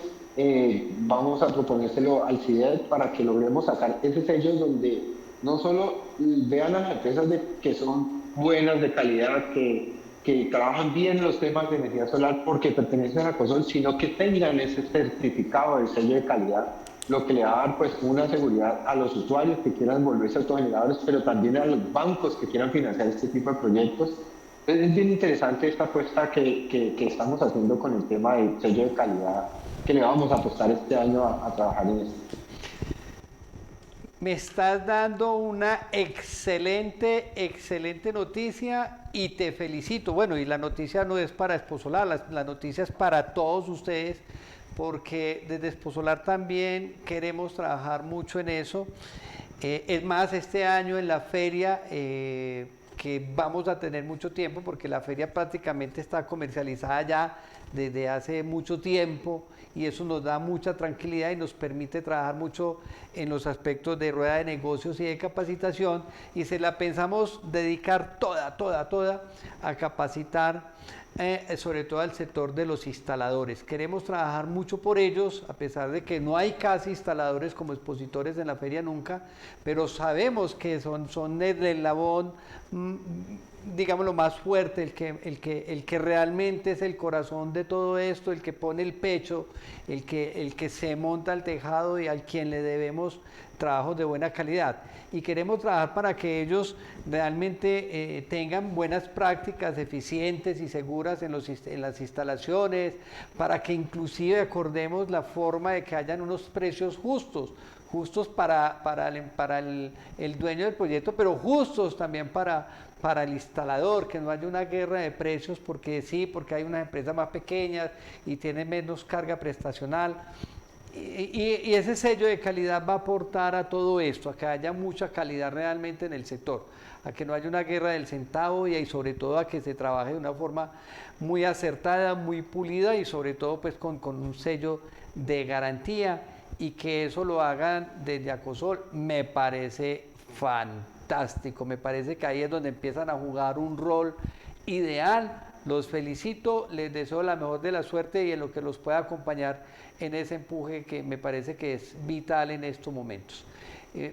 Vamos a proponérselo al CIDED para que logremos sacar ese sello, donde no solo vean a las empresas que son buenas, de calidad, que trabajan bien los temas de energía solar porque pertenecen a Acosol, sino que tengan ese certificado de sello de calidad, lo que le va a dar pues una seguridad a los usuarios que quieran volverse autogeneradores, pero también a los bancos que quieran financiar este tipo de proyectos. Entonces, es bien interesante esta apuesta que estamos haciendo con el tema del sello de calidad, que le vamos a apostar este año a trabajar en esto. Me estás dando una excelente noticia y te felicito. Bueno, y la noticia no es para Exposolar, la noticia es para todos ustedes, porque desde Exposolar también queremos trabajar mucho en eso. Es más, este año en la feria, que vamos a tener mucho tiempo, porque la feria prácticamente está comercializada ya desde hace mucho tiempo, y eso nos da mucha tranquilidad y nos permite trabajar mucho en los aspectos de rueda de negocios y de capacitación, y se la pensamos dedicar toda a capacitar, sobre todo al sector de los instaladores. Queremos trabajar mucho por ellos, a pesar de que no hay casi instaladores como expositores en la feria nunca, pero sabemos que son el eslabón, digamos, lo más fuerte, el que realmente es el corazón de todo esto, el que pone el pecho, el que se monta el tejado, y al quien le debemos trabajos de buena calidad. Y queremos trabajar para que ellos realmente tengan buenas prácticas eficientes y seguras en las instalaciones, para que inclusive acordemos la forma de que hayan unos precios justos para el dueño del proyecto, pero justos también para el instalador, que no haya una guerra de precios porque hay unas empresas más pequeñas y tienen menos carga prestacional. Y ese sello de calidad va a aportar a todo esto, a que haya mucha calidad realmente en el sector, a que no haya una guerra del centavo, y sobre todo a que se trabaje de una forma muy acertada, muy pulida, y sobre todo pues con un sello de garantía, y que eso lo hagan desde Acosol. Me parece fantástico, me parece que ahí es donde empiezan a jugar un rol ideal. Los felicito, les deseo la mejor de la suerte y en lo que los pueda acompañar en ese empuje que me parece que es vital en estos momentos.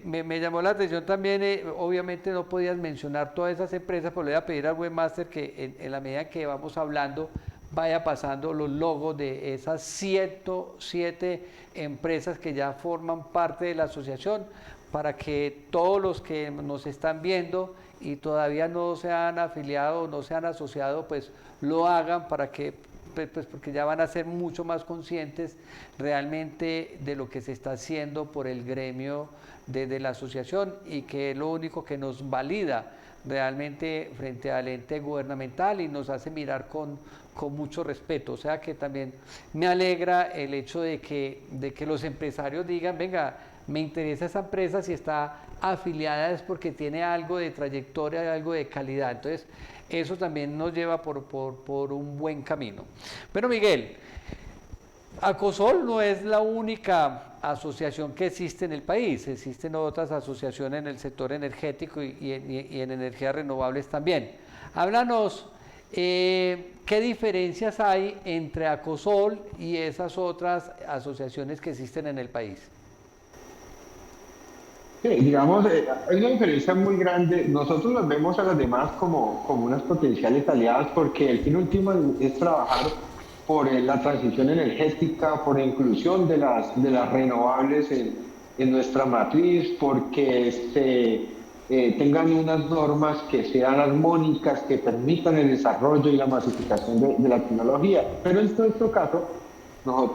Me llamó la atención también, obviamente no podías mencionar todas esas empresas, pero le voy a pedir al webmaster que en la medida que vamos hablando vaya pasando los logos de esas 107 empresas que ya forman parte de la asociación, para que todos los que nos están viendo y todavía no se han afiliado, no se han asociado, pues lo hagan, para que, pues porque ya van a ser mucho más conscientes realmente de lo que se está haciendo por el gremio de la asociación, y que es lo único que nos valida realmente frente al ente gubernamental y nos hace mirar con mucho respeto. O sea que también me alegra el hecho de que los empresarios digan, venga, me interesa esa empresa, si está afiliada es porque tiene algo de trayectoria, algo de calidad. Entonces, eso también nos lleva por un buen camino. Bueno, Miguel, Acosol no es la única asociación que existe en el país, existen otras asociaciones en el sector energético y en energías renovables también. Háblanos, ¿qué diferencias hay entre Acosol y esas otras asociaciones que existen en el país? Sí, digamos, hay una diferencia muy grande. Nosotros nos vemos a las demás como unas potenciales aliadas porque el fin último es trabajar por la transición energética, por la inclusión de las renovables en nuestra matriz, porque tengan unas normas que sean armónicas, que permitan el desarrollo y la masificación de la tecnología. Pero en nuestro caso,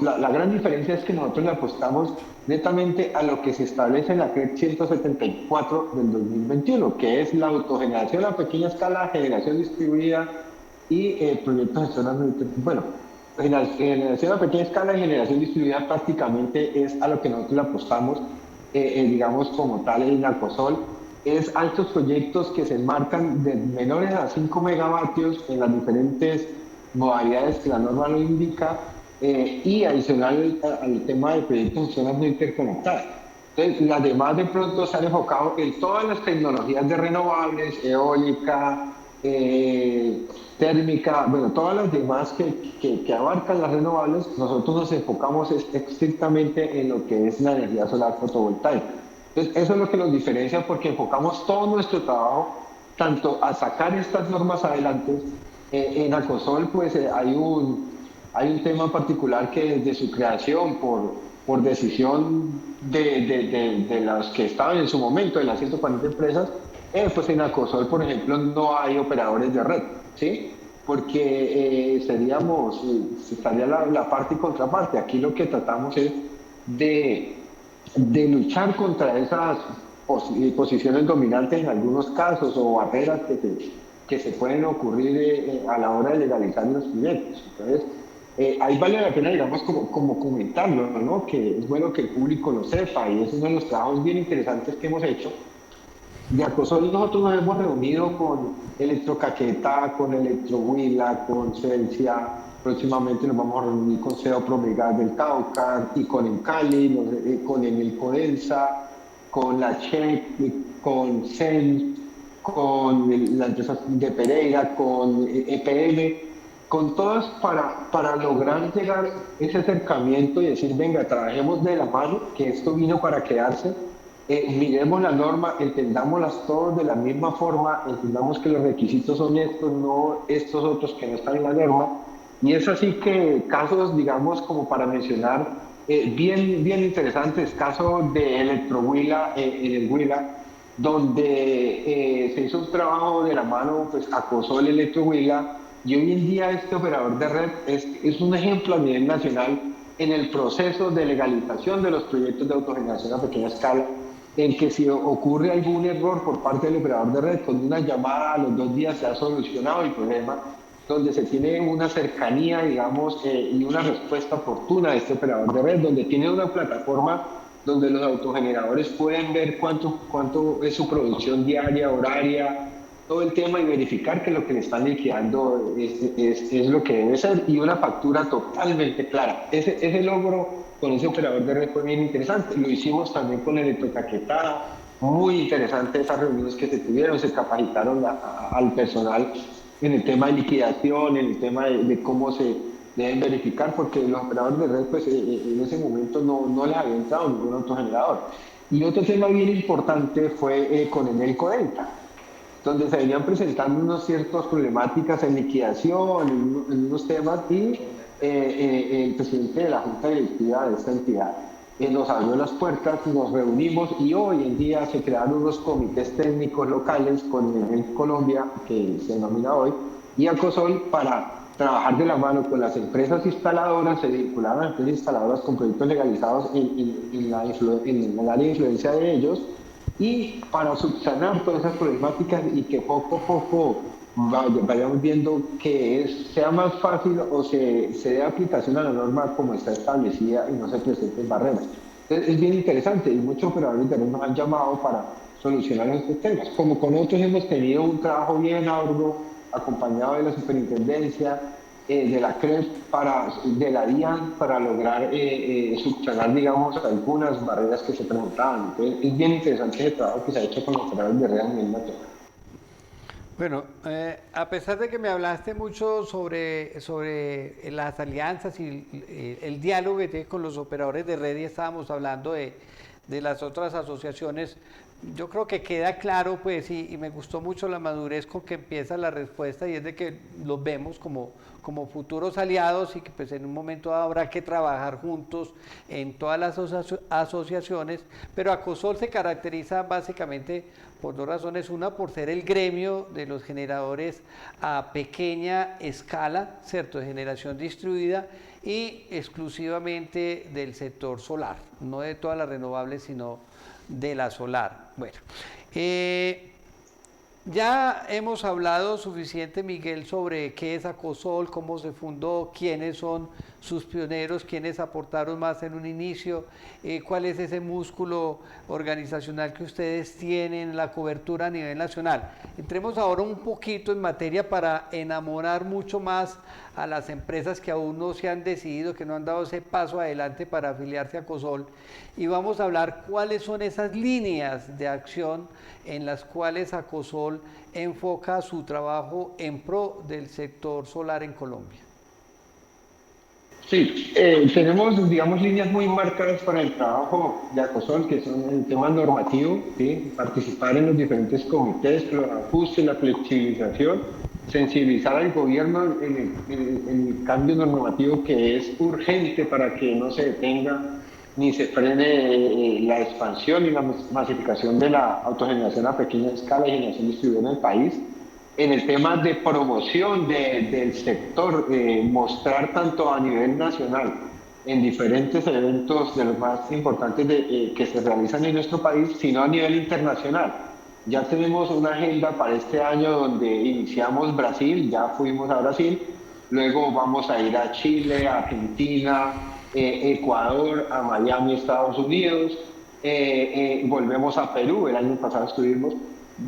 la gran diferencia es que nosotros le apostamos netamente a lo que se establece en la CREC 174 del 2021, que es la autogeneración a pequeña escala, generación distribuida y proyectos de zonas, bueno, generación a pequeña escala y generación distribuida prácticamente es a lo que nosotros le apostamos, digamos como tal en Acosol. Es altos proyectos que se enmarcan de menores a 5 megavatios en las diferentes modalidades que la norma lo indica, y adicional al tema de proyectos en zonas no interconectadas. Entonces, las demás de pronto se han enfocado en todas las tecnologías de renovables, eólica, térmica, bueno, todas las demás que abarcan las renovables. Nosotros nos enfocamos estrictamente en lo que es la energía solar fotovoltaica. Entonces, eso es lo que nos diferencia porque enfocamos todo nuestro trabajo tanto a sacar estas normas adelante. En Acosol, pues hay un tema particular que desde su creación, por decisión de los que estaban en su momento, de las 140 empresas, pues en Acosol, por ejemplo, no hay operadores de red, ¿sí? Porque estaría la parte y contraparte. Aquí lo que tratamos es de luchar contra esas posiciones dominantes en algunos casos o barreras que se pueden ocurrir a la hora de legalizar los proyectos. Entonces, ahí vale la pena, digamos, como comentarlo, ¿no? Que es bueno que el público lo sepa y es uno de los trabajos bien interesantes que hemos hecho. De Acosol nosotros nos hemos reunido con Electrocaquetá, con Electrohuila, con Celsia, próximamente nos vamos a reunir con CEO Promegas del Cauca y con Encali, con Enel Codensa, con la CHEC, con CEN, con la empresa de Pereira, con EPM, con todas para lograr llegar ese acercamiento y decir, venga, trabajemos de la mano, que esto vino para quedarse, miremos la norma, entendámoslas todos de la misma forma, entendamos que los requisitos son estos, no estos otros que no están en la norma. Y es así que casos, digamos, como para mencionar, bien interesantes, caso de Electrohuila, en el Huila, donde se hizo un trabajo de la mano, pues Acosol, Electrohuila, y hoy en día este operador de red es un ejemplo a nivel nacional en el proceso de legalización de los proyectos de autogeneración a pequeña escala, en que si ocurre algún error por parte del operador de red, con una llamada a los 2 días se ha solucionado el problema, donde se tiene una cercanía, digamos, y una respuesta oportuna de este operador de red, donde tiene una plataforma donde los autogeneradores pueden ver cuánto es su producción diaria, horaria, todo el tema y verificar que lo que le están liquidando es lo que debe ser y una factura totalmente clara. Ese logro con ese operador de red fue bien interesante. Lo hicimos también con Electrocaquetá, muy interesante esas reuniones que se tuvieron, se capacitaron al personal en el tema de liquidación, en el tema de cómo se deben verificar, porque los operadores de red pues, en ese momento no les había entrado ningún autogenerador. Y otro tema bien importante fue con Enel Codensa, donde se venían presentando unas ciertas problemáticas en liquidación, en unos temas, y el presidente de la Junta Directiva de esta entidad nos abrió las puertas, nos reunimos y hoy en día se crearon unos comités técnicos locales con Enel Colombia, que se denomina hoy, y Acosol para trabajar de la mano con las empresas instaladoras, se vincularon a empresas instaladoras con proyectos legalizados en el área de influencia de ellos, y para subsanar todas esas problemáticas y que poco a poco vayamos viendo que sea más fácil o se dé aplicación a la norma como está establecida y no se presenten barreras. Es bien interesante y muchos operadores de red nos han llamado para solucionar estos temas. Como con otros hemos tenido un trabajo bien arduo, acompañado de la superintendencia, de la CREP, de la DIAN, para lograr subsanar, digamos, algunas barreras que se presentaban. Entonces, es bien interesante el trabajo que se ha hecho con los operadores de red a nivel nacional. Bueno, a pesar de que me hablaste mucho sobre las alianzas y el diálogo que tienes con los operadores de red y estábamos hablando de las otras asociaciones, yo creo que queda claro, pues, y me gustó mucho la madurez con que empieza la respuesta y es de que los vemos como futuros aliados y que pues en un momento dado habrá que trabajar juntos en todas las asociaciones, pero Acosol se caracteriza básicamente por dos razones. Una, por ser el gremio de los generadores a pequeña escala, ¿cierto?, de generación distribuida y exclusivamente del sector solar, no de todas las renovables, sino de la solar. Bueno, ya hemos hablado suficiente, Miguel, sobre qué es Acosol, cómo se fundó, quiénes son sus pioneros, quiénes aportaron más en un inicio, cuál es ese músculo organizacional que ustedes tienen, la cobertura a nivel nacional. Entremos ahora un poquito en materia para enamorar mucho más a las empresas que aún no se han decidido, que no han dado ese paso adelante para afiliarse a Acosol, y vamos a hablar cuáles son esas líneas de acción en las cuales Acosol enfoca su trabajo en pro del sector solar en Colombia. Sí, tenemos, digamos, líneas muy marcadas para el trabajo de Acosol, que son el tema normativo, ¿sí? Participar en los diferentes comités, los ajustes, la flexibilización, sensibilizar al gobierno en el cambio normativo que es urgente para que no se detenga ni se frene la expansión y la masificación de la autogeneración a pequeña escala y generación distribuida en el país. En el tema de promoción del sector, mostrar tanto a nivel nacional, en diferentes eventos de los más importantes que se realizan en nuestro país, sino a nivel internacional. Ya tenemos una agenda para este año donde iniciamos Brasil, ya fuimos a Brasil, luego vamos a ir a Chile, a Argentina, Ecuador, a Miami, Estados Unidos, volvemos a Perú, el año pasado estuvimos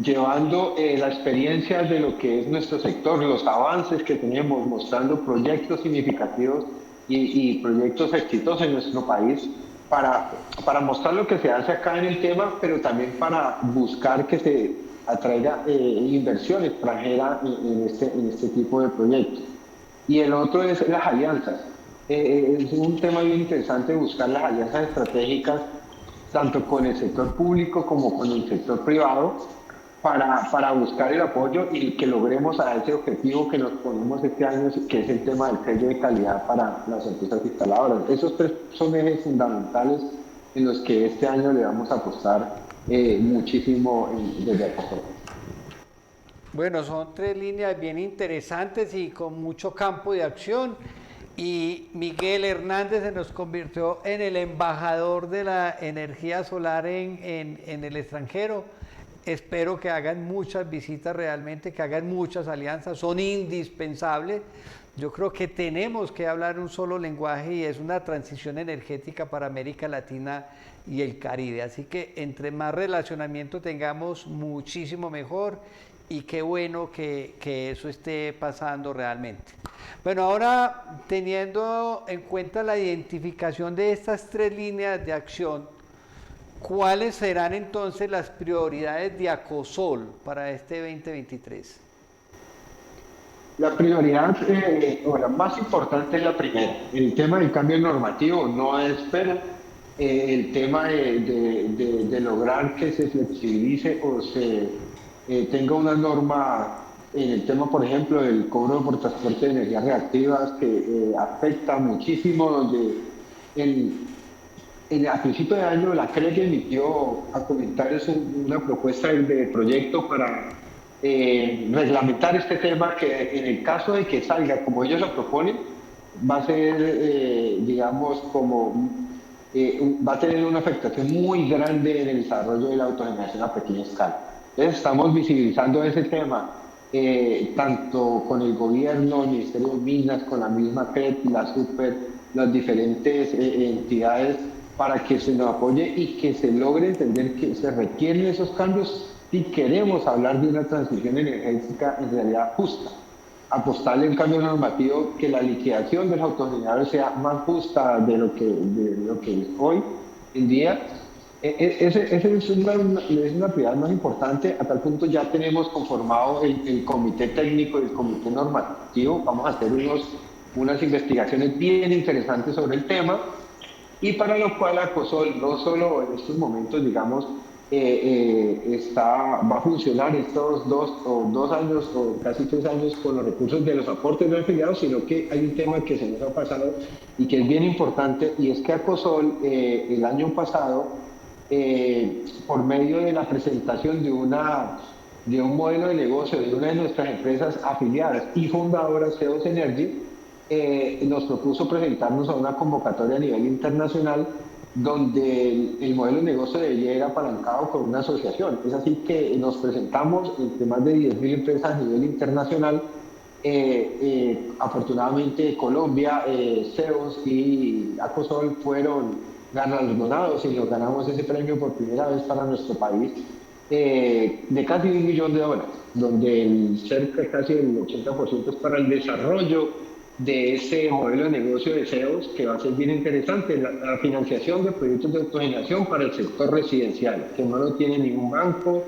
llevando la experiencia de lo que es nuestro sector, los avances que tenemos, mostrando proyectos significativos y proyectos exitosos en nuestro país para mostrar lo que se hace acá en el tema, pero también para buscar que se atraiga inversión extranjera en este tipo de proyectos. Y el otro es las alianzas. Es un tema bien interesante buscar las alianzas estratégicas tanto con el sector público como con el sector privado para buscar el apoyo y que logremos a ese objetivo que nos ponemos este año, que es el tema del sello de calidad para las empresas instaladoras. Esos tres son ejes fundamentales en los que este año le vamos a apostar muchísimo desde Acosol. Bueno, son tres líneas bien interesantes y con mucho campo de acción. Y Miguel Hernández se nos convirtió en el embajador de la energía solar en el extranjero. Espero que hagan muchas visitas realmente, que hagan muchas alianzas, son indispensables. Yo creo que tenemos que hablar un solo lenguaje y es una transición energética para América Latina y el Caribe. Así que entre más relacionamiento tengamos, muchísimo mejor. Y qué bueno que eso esté pasando realmente. Bueno, ahora teniendo en cuenta la identificación de estas tres líneas de acción, ¿cuáles serán entonces las prioridades de Acosol para este 2023? La prioridad, o la más importante es la primera. El tema del cambio normativo no espera. El tema de lograr que se flexibilice o se tenga una norma en el tema, por ejemplo, del cobro por transporte de energías reactivas que afecta muchísimo, donde a principio de año la CREG emitió a comentarios una propuesta de proyecto para reglamentar este tema que en el caso de que salga como ellos lo proponen, va a ser, digamos, va a tener una afectación muy grande en el desarrollo de la autogeneración a pequeña escala. Entonces estamos visibilizando ese tema, tanto con el gobierno, el Ministerio de Minas, con la misma CREG, la SUPER, las diferentes entidades para que se nos apoye y que se logre entender que se requieren esos cambios si queremos hablar de una transición energética en realidad justa. Apostarle un cambio normativo, que la liquidación de los autogeneradores sea más justa de lo que es hoy en día. Esa es una prioridad más importante. A tal punto ya tenemos conformado el comité técnico y el comité normativo. Vamos a hacer unas investigaciones bien interesantes sobre el tema, y para lo cual ACOSOL no solo en estos momentos, digamos, va a funcionar estos 2 años o casi 3 años con los recursos de los aportes de afiliados, sino que hay un tema que se nos ha pasado y que es bien importante, y es que ACOSOL el año pasado, por medio de la presentación de un modelo de negocio de una de nuestras empresas afiliadas y fundadoras, Ceos Energy, nos propuso presentarnos a una convocatoria a nivel internacional donde el modelo de negocio debería ir apalancado con una asociación. Es así que nos presentamos entre más de 10.000 empresas a nivel internacional. Afortunadamente Colombia, CEOs y ACOSOL fueron galardonados y nos ganamos ese premio por primera vez para nuestro país, de casi $1 millón, donde cerca casi el 80% es para el desarrollo de ese modelo de negocio de CEOs, que va a ser bien interesante, la financiación de proyectos de autogeneración para el sector residencial, que no lo tiene ningún banco,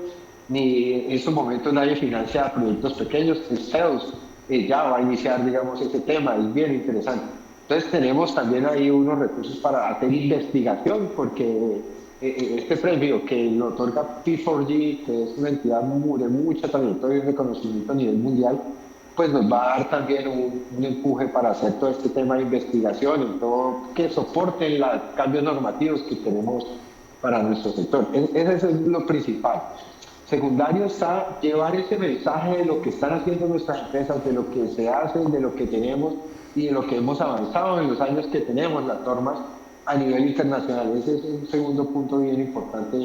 ni en estos momentos nadie financia proyectos pequeños. El CEOs ya va a iniciar, digamos, ese tema, es bien interesante. Entonces tenemos también ahí unos recursos para hacer investigación, porque este premio que lo otorga P4G, que es una entidad de mucha trayectoria y reconocimiento a nivel mundial, pues nos va a dar también un empuje para hacer todo este tema de investigación y todo que soporten los cambios normativos que tenemos para nuestro sector. Ese es lo principal. Secundario está llevar ese mensaje de lo que están haciendo nuestras empresas, de lo que se hace, de lo que tenemos y de lo que hemos avanzado en los años que tenemos las normas a nivel internacional. Ese es un segundo punto bien importante,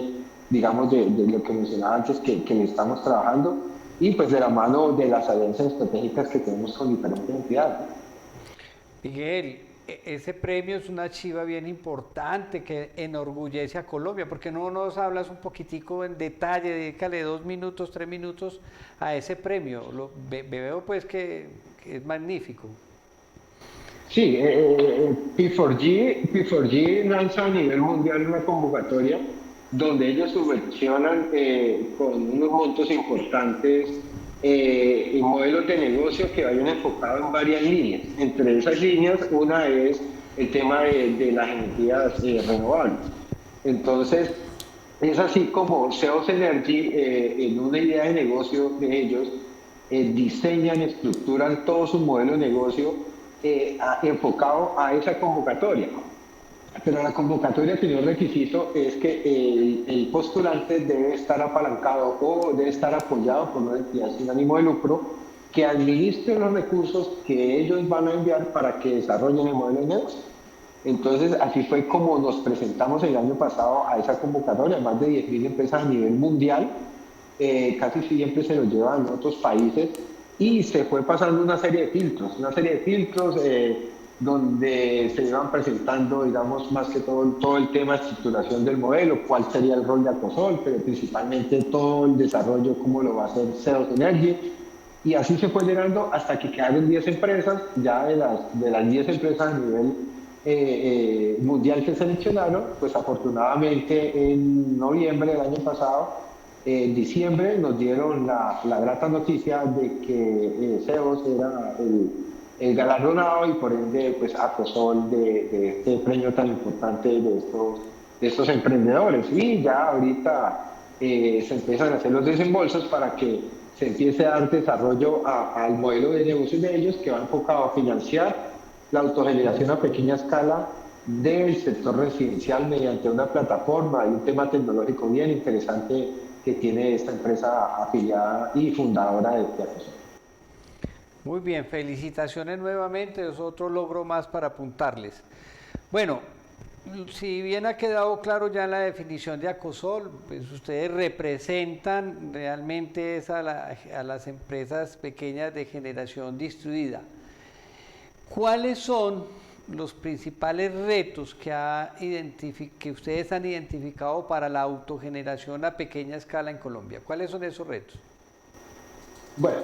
digamos, de lo que mencionaba antes, que le estamos trabajando, y pues de la mano de las alianzas estratégicas que tenemos con diferentes entidades. Miguel, ese premio es una chiva bien importante que enorgullece a Colombia. ¿Por qué no nos hablas un poquitico en detalle? Dedícale 2 minutos, 3 minutos a ese premio. Veo pues que es magnífico. Sí, P4G lanza a nivel mundial una convocatoria donde ellos subvencionan con unos montos importantes modelos de negocio que vayan enfocados en varias líneas. Entre esas líneas, una es el tema de las energías renovables. Entonces, es así como Ceos Energy, en una idea de negocio de ellos, diseñan, estructuran todo su modelo de negocio enfocado a esa convocatoria. Pero la convocatoria tiene un requisito, es que el postulante debe estar apalancado o debe estar apoyado por una entidad sin ánimo de lucro que administre los recursos que ellos van a enviar para que desarrollen el modelo de negocio. Entonces, así fue como nos presentamos el año pasado a esa convocatoria, más de 10.000 empresas a nivel mundial, casi siempre se lo llevan a otros países, y se fue pasando una serie de filtros, donde se iban presentando, digamos, más que todo el tema de estructuración del modelo, cuál sería el rol de ACOSOL, pero principalmente todo el desarrollo, cómo lo va a hacer Ceos Energy, y así se fue llegando hasta que quedaron 10 empresas, ya de las 10 empresas a nivel mundial que seleccionaron, pues afortunadamente en noviembre del año pasado, en diciembre nos dieron la grata noticia de que Ceos era el galardonado, y por ende pues ACOSOL de este premio tan importante de estos emprendedores. Y ya ahorita se empiezan a hacer los desembolsos para que se empiece a dar desarrollo al modelo de negocios de ellos, que va enfocado a financiar la autogeneración a pequeña escala del sector residencial mediante una plataforma y un tema tecnológico bien interesante que tiene esta empresa afiliada y fundadora de ACOSOL. Muy bien, felicitaciones nuevamente, es otro logro más para apuntarles. Bueno, si bien ha quedado claro ya en la definición de ACOSOL, pues ustedes representan realmente a las empresas pequeñas de generación distribuida. ¿Cuáles son los principales retos que ustedes han identificado para la autogeneración a pequeña escala en Colombia? ¿Cuáles son esos retos? Bueno,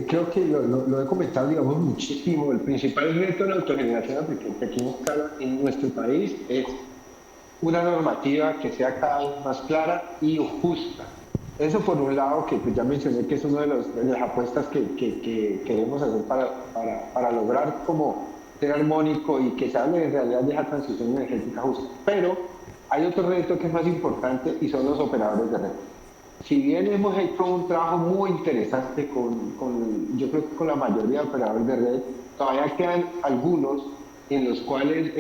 creo que lo he comentado, digamos, muchísimo. El principal reto de la autogeneración a pequeña escala en nuestro país es una normativa que sea cada vez más clara y justa. Eso por un lado, que pues ya mencioné que es una de las apuestas que queremos hacer para lograr como ser armónico y que se hable en realidad de esa transición energética justa. Pero hay otro reto que es más importante y son los operadores de red. Si bien hemos hecho un trabajo muy interesante yo creo que con la mayoría de operadores de red, todavía quedan algunos en los cuales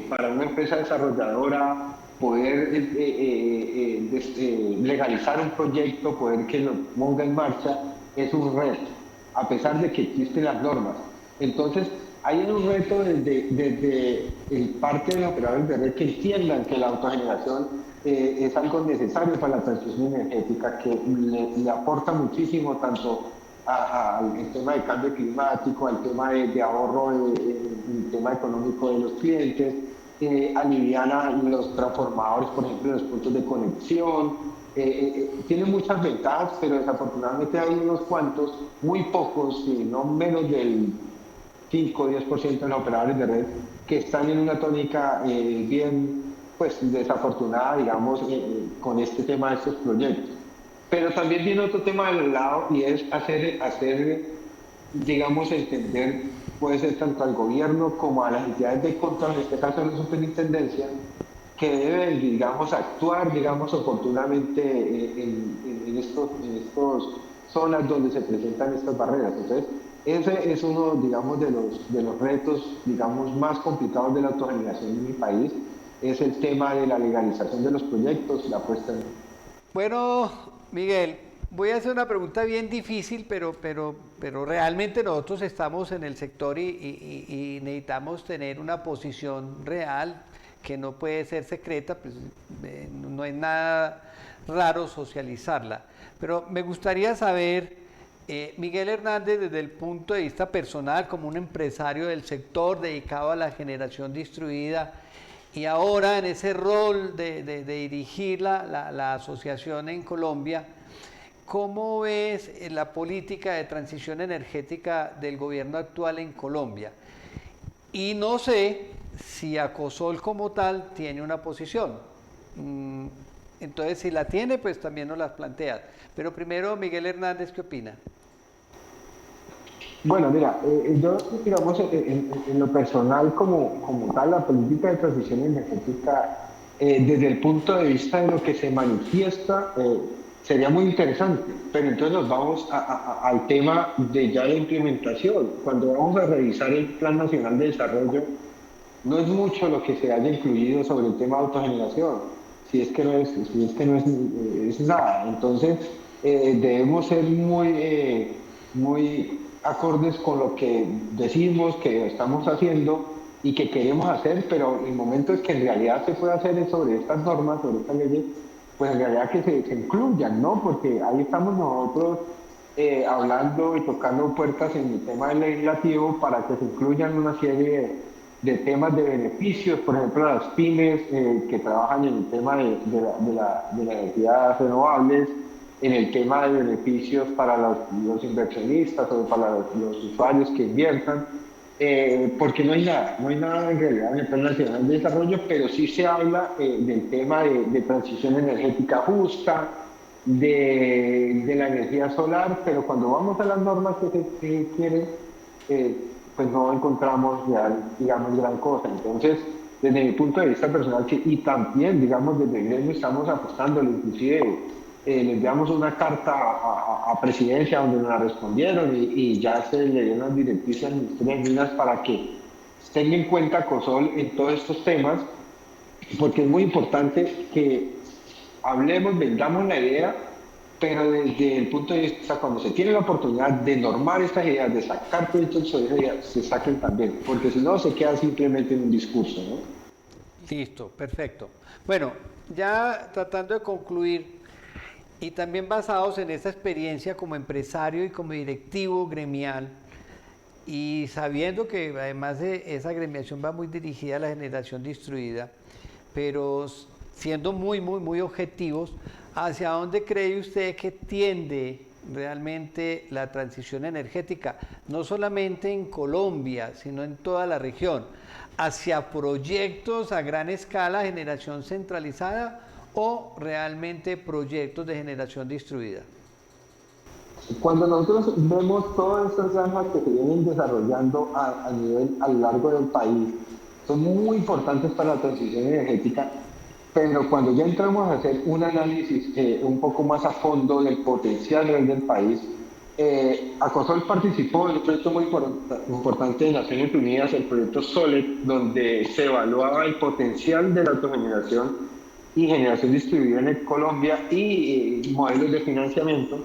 para una empresa desarrolladora poder legalizar un proyecto, poder que lo ponga en marcha, es un reto, a pesar de que existen las normas. Entonces, hay un reto desde el parte de los operadores de red que entiendan que la autogeneración es algo necesario para la transición energética, que le aporta muchísimo tanto al tema de cambio climático, al tema de ahorro, el tema económico de los clientes, aliviana los transformadores, por ejemplo, los puntos de conexión. Tiene muchas ventajas, pero desafortunadamente hay unos cuantos, muy pocos, no menos del 5 o 10% de los operadores de red que están en una tónica bien pues desafortunada, digamos, con este tema de estos proyectos. Pero también viene otro tema del lado y es hacer, digamos, entender, puede ser tanto al gobierno como a las entidades de control, en este caso la superintendencia, que deben, digamos, actuar, digamos, oportunamente en estos zonas donde se presentan estas barreras. Entonces, ese es uno, digamos, de los retos, digamos, más complicados de la autogeneración en mi país, es el tema de la legalización de los proyectos, la puesta en... Bueno, Miguel, voy a hacer una pregunta bien difícil, pero realmente nosotros estamos en el sector y necesitamos tener una posición real que no puede ser secreta, pues no es nada raro socializarla. Pero me gustaría saber, Miguel Hernández, desde el punto de vista personal, como un empresario del sector dedicado a la generación distribuida, y ahora en ese rol de dirigir la asociación en Colombia, ¿cómo ves la política de transición energética del gobierno actual en Colombia? Y no sé si Acosol como tal tiene una posición. Entonces, si la tiene, pues también nos las plantea. Pero primero, Miguel Hernández, ¿qué opina? Bueno, mira, yo, digamos, en lo personal, como tal, la política de transición energética, desde el punto de vista de lo que se manifiesta, sería muy interesante, pero entonces nos vamos al tema de ya la implementación. Cuando vamos a revisar el Plan Nacional de Desarrollo, no es mucho lo que se haya incluido sobre el tema de autogeneración, si es que no es nada. Entonces, debemos ser muy acordes con lo que decimos que estamos haciendo y que queremos hacer, pero el momento es que en realidad se puede hacer es sobre estas normas, sobre estas leyes, pues en realidad que se incluyan, ¿no? Porque ahí estamos nosotros hablando y tocando puertas en el tema legislativo para que se incluyan una serie de temas de beneficios, por ejemplo, las pymes que trabajan en el tema de las energías renovables, en el tema de beneficios para los inversionistas o para los usuarios que inviertan, porque no hay nada en realidad en el Plan Nacional de Desarrollo, pero sí se habla del tema de transición energética justa, de la energía solar, pero cuando vamos a las normas que se quieren, pues no encontramos digamos, gran cosa. Entonces, desde mi punto de vista personal, y también, digamos, desde el gremio estamos apostándole, inclusive le enviamos una carta a Presidencia donde nos la respondieron y ya se le dieron las directrices al Ministerio de Minas para que tenga en cuenta COSOL en todos estos temas, porque es muy importante que hablemos, vendamos la idea, pero desde el punto de vista, cuando se tiene la oportunidad de normar estas ideas, de sacar proyectos sobre esas ideas, se saquen también, porque si no se queda simplemente en un discurso, ¿no? Listo, perfecto. Bueno, ya tratando de concluir, y también basados en esta experiencia como empresario y como directivo gremial, y sabiendo que además esa agremiación va muy dirigida a la generación distribuida, pero siendo muy objetivos, ¿hacia dónde cree usted que tiende realmente la transición energética? No solamente en Colombia, sino en toda la región. ¿Hacia proyectos a gran escala, generación centralizada, o realmente proyectos de generación distribuida? Cuando nosotros vemos todas estas granjas que se vienen desarrollando a lo largo del país, son muy importantes para la transición energética, pero cuando ya entramos a hacer un análisis un poco más a fondo del potencial real del país, Acosol participó en un proyecto muy importante de Naciones Unidas, el proyecto SOLED, donde se evaluaba el potencial de la autogeneración y generación distribuida en Colombia y modelos de financiamiento,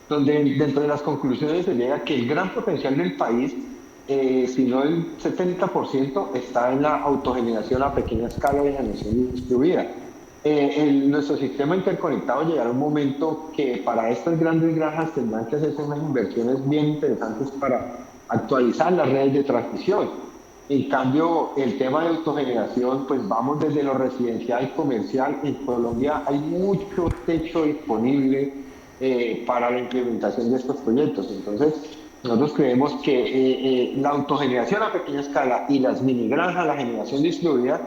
donde dentro de las conclusiones se llega que el gran potencial del país, si no el 70%, está en la autogeneración a pequeña escala de generación distribuida. Nuestro sistema interconectado llegará un momento que para estas grandes granjas tendrán que hacerse unas inversiones bien interesantes para actualizar las redes de transmisión. En cambio, el tema de autogeneración, pues vamos desde lo residencial, comercial. En Colombia hay mucho techo disponible para la implementación de estos proyectos. Entonces, nosotros creemos que la autogeneración a pequeña escala y las mini granjas, la generación distribuida,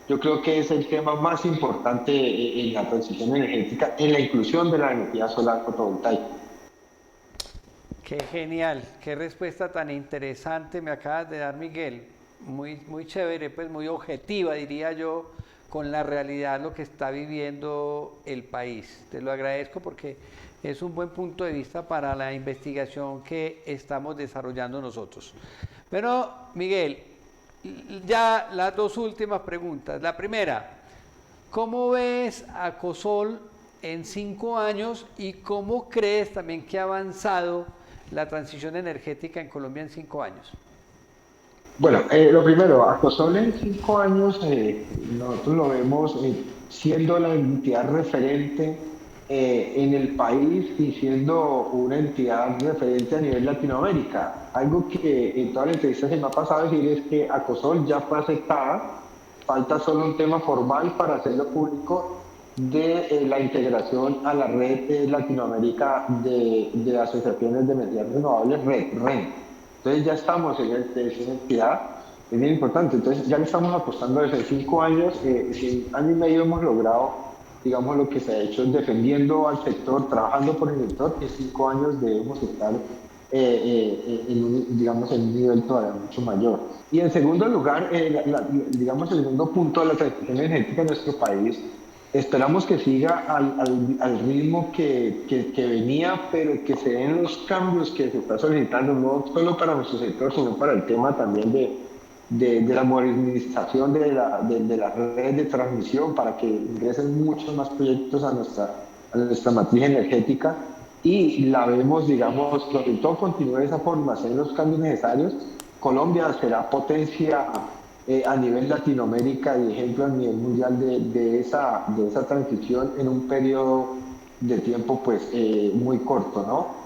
yo creo que es el tema más importante en la transición energética, en la inclusión de la energía solar fotovoltaica. Qué genial, qué respuesta tan interesante me acabas de dar, Miguel. Muy chévere, pues muy objetiva, diría yo, con la realidad, lo que está viviendo el país. Te lo agradezco porque es un buen punto de vista para la investigación que estamos desarrollando nosotros. Pero, Miguel, ya las dos últimas preguntas. La primera, ¿cómo ves a Acosol en 5 años y cómo crees también que ha avanzado la transición energética en Colombia en 5 años? Bueno, lo primero, Acosol en 5 años, nosotros lo vemos siendo la entidad referente en el país y siendo una entidad referente a nivel Latinoamérica. Algo que en toda la entrevista se me ha pasado a decir es que Acosol ya fue aceptada, falta solo un tema formal para hacerlo público de la integración a la red de Latinoamérica de asociaciones de energías renovables, REN. Entonces ya estamos en esa entidad, es bien importante. Entonces ya le estamos apostando desde 5 años, 1 año y medio hemos logrado, digamos, lo que se ha hecho defendiendo al sector, trabajando por el sector, y 5 años debemos estar en un nivel todavía mucho mayor. Y en segundo lugar, digamos, el segundo punto de la transición energética en nuestro país, esperamos que siga al ritmo que venía, pero que se den los cambios que se está solicitando, no solo para nuestro sector, sino para el tema también de la modernización de las redes de transmisión, para que ingresen muchos más proyectos a nuestra matriz energética y la vemos, digamos, que todo continúe de esa forma, hacer los cambios necesarios. Colombia será potencia a nivel Latinoamérica y ejemplo a nivel mundial de esa transición en un periodo de tiempo pues muy corto, ¿no?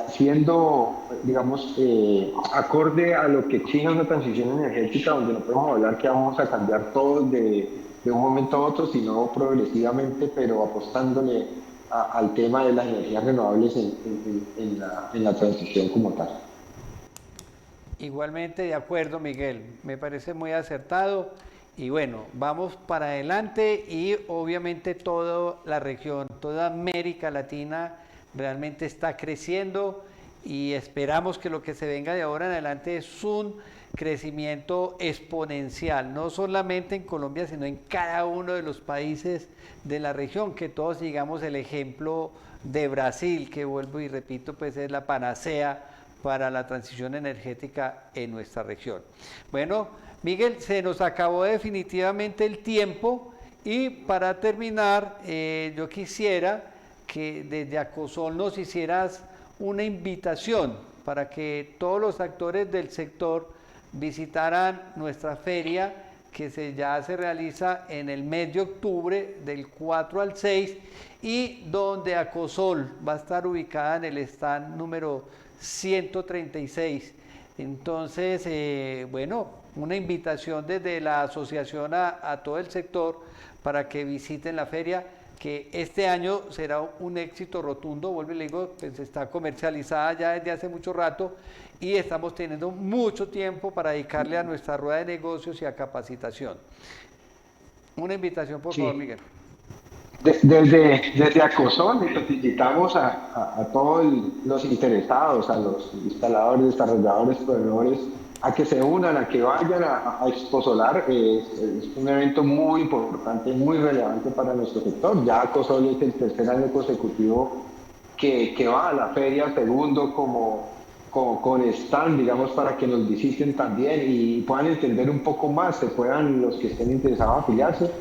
Siendo, digamos, acorde a lo que exige una transición energética, donde no podemos hablar que vamos a cambiar todo de un momento a otro, sino progresivamente, pero apostándole al tema de las energías renovables en la transición como tal. Igualmente de acuerdo, Miguel, me parece muy acertado y bueno, vamos para adelante y obviamente toda la región, toda América Latina realmente está creciendo y esperamos que lo que se venga de ahora en adelante es un crecimiento exponencial, no solamente en Colombia, sino en cada uno de los países de la región, que todos sigamos el ejemplo de Brasil, que vuelvo y repito, pues es la panacea para la transición energética en nuestra región. Bueno, Miguel, se nos acabó definitivamente el tiempo y para terminar, yo quisiera que desde Acosol nos hicieras una invitación para que todos los actores del sector visitaran nuestra feria que ya se realiza en el mes de octubre del 4 al 6 y donde Acosol va a estar ubicada en el stand número 136. Entonces, bueno, una invitación desde la asociación a todo el sector para que visiten la feria, que este año será un éxito rotundo. Vuelvo y le digo, pues está comercializada ya desde hace mucho rato y estamos teniendo mucho tiempo para dedicarle a nuestra rueda de negocios y a capacitación. Una invitación, por favor, Miguel. Desde Acosol les invitamos a todos los interesados, a los instaladores, desarrolladores, proveedores, a que se unan, a que vayan a Exposolar. Es un evento muy importante, muy relevante para nuestro sector. Ya Acosol es el tercer año consecutivo que va a la feria, segundo con stand, digamos, para que nos visiten también y puedan entender un poco más, los que estén interesados afiliarse.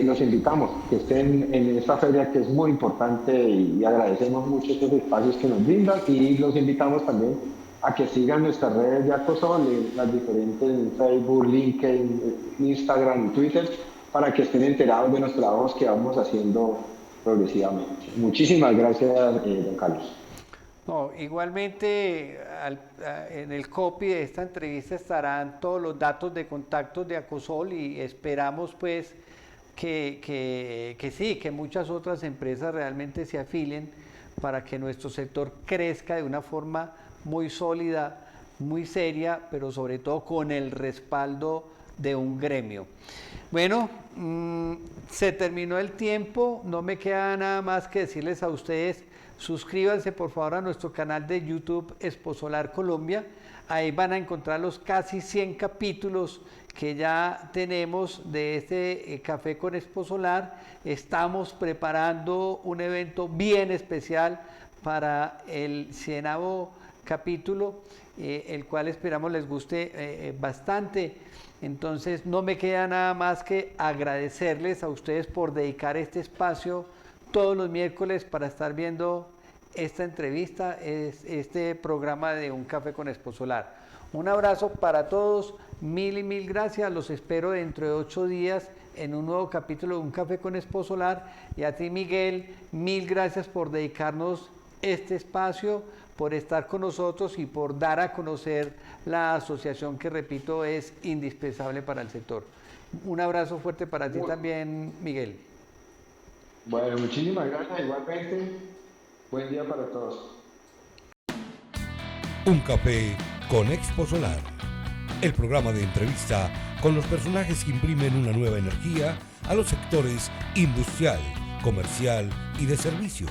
Los invitamos que estén en esta feria, que es muy importante, y agradecemos mucho estos espacios que nos brindan, y los invitamos también a que sigan nuestras redes de Acosol, las diferentes en Facebook, LinkedIn, Instagram y Twitter, para que estén enterados de los trabajos que vamos haciendo progresivamente. Muchísimas gracias, don Carlos. No, igualmente en el copy de esta entrevista estarán todos los datos de contactos de Acosol y esperamos pues que sí, que muchas otras empresas realmente se afilien para que nuestro sector crezca de una forma muy sólida, muy seria, pero sobre todo con el respaldo de un gremio. Bueno, se terminó el tiempo, no me queda nada más que decirles a ustedes, suscríbanse por favor a nuestro canal de YouTube Exposolar Colombia. Ahí van a encontrar los casi 100 capítulos que ya tenemos de este Café con Exposolar. Estamos preparando un evento bien especial para el 100º capítulo, el cual esperamos les guste bastante. Entonces no me queda nada más que agradecerles a ustedes por dedicar este espacio todos los miércoles para estar viendo esta entrevista, este programa de Un Café con Exposolar. Un abrazo para todos, mil y mil gracias, los espero dentro de 8 días en un nuevo capítulo de Un Café con Exposolar. Y a ti, Miguel, mil gracias por dedicarnos este espacio, por estar con nosotros y por dar a conocer la asociación que, repito, es indispensable para el sector. Un abrazo fuerte para ti también, Miguel. Bueno, muchísimas gracias, igualmente. Buen día para todos. Un café con Exposolar, el programa de entrevista con los personajes que imprimen una nueva energía a los sectores industrial, comercial y de servicios.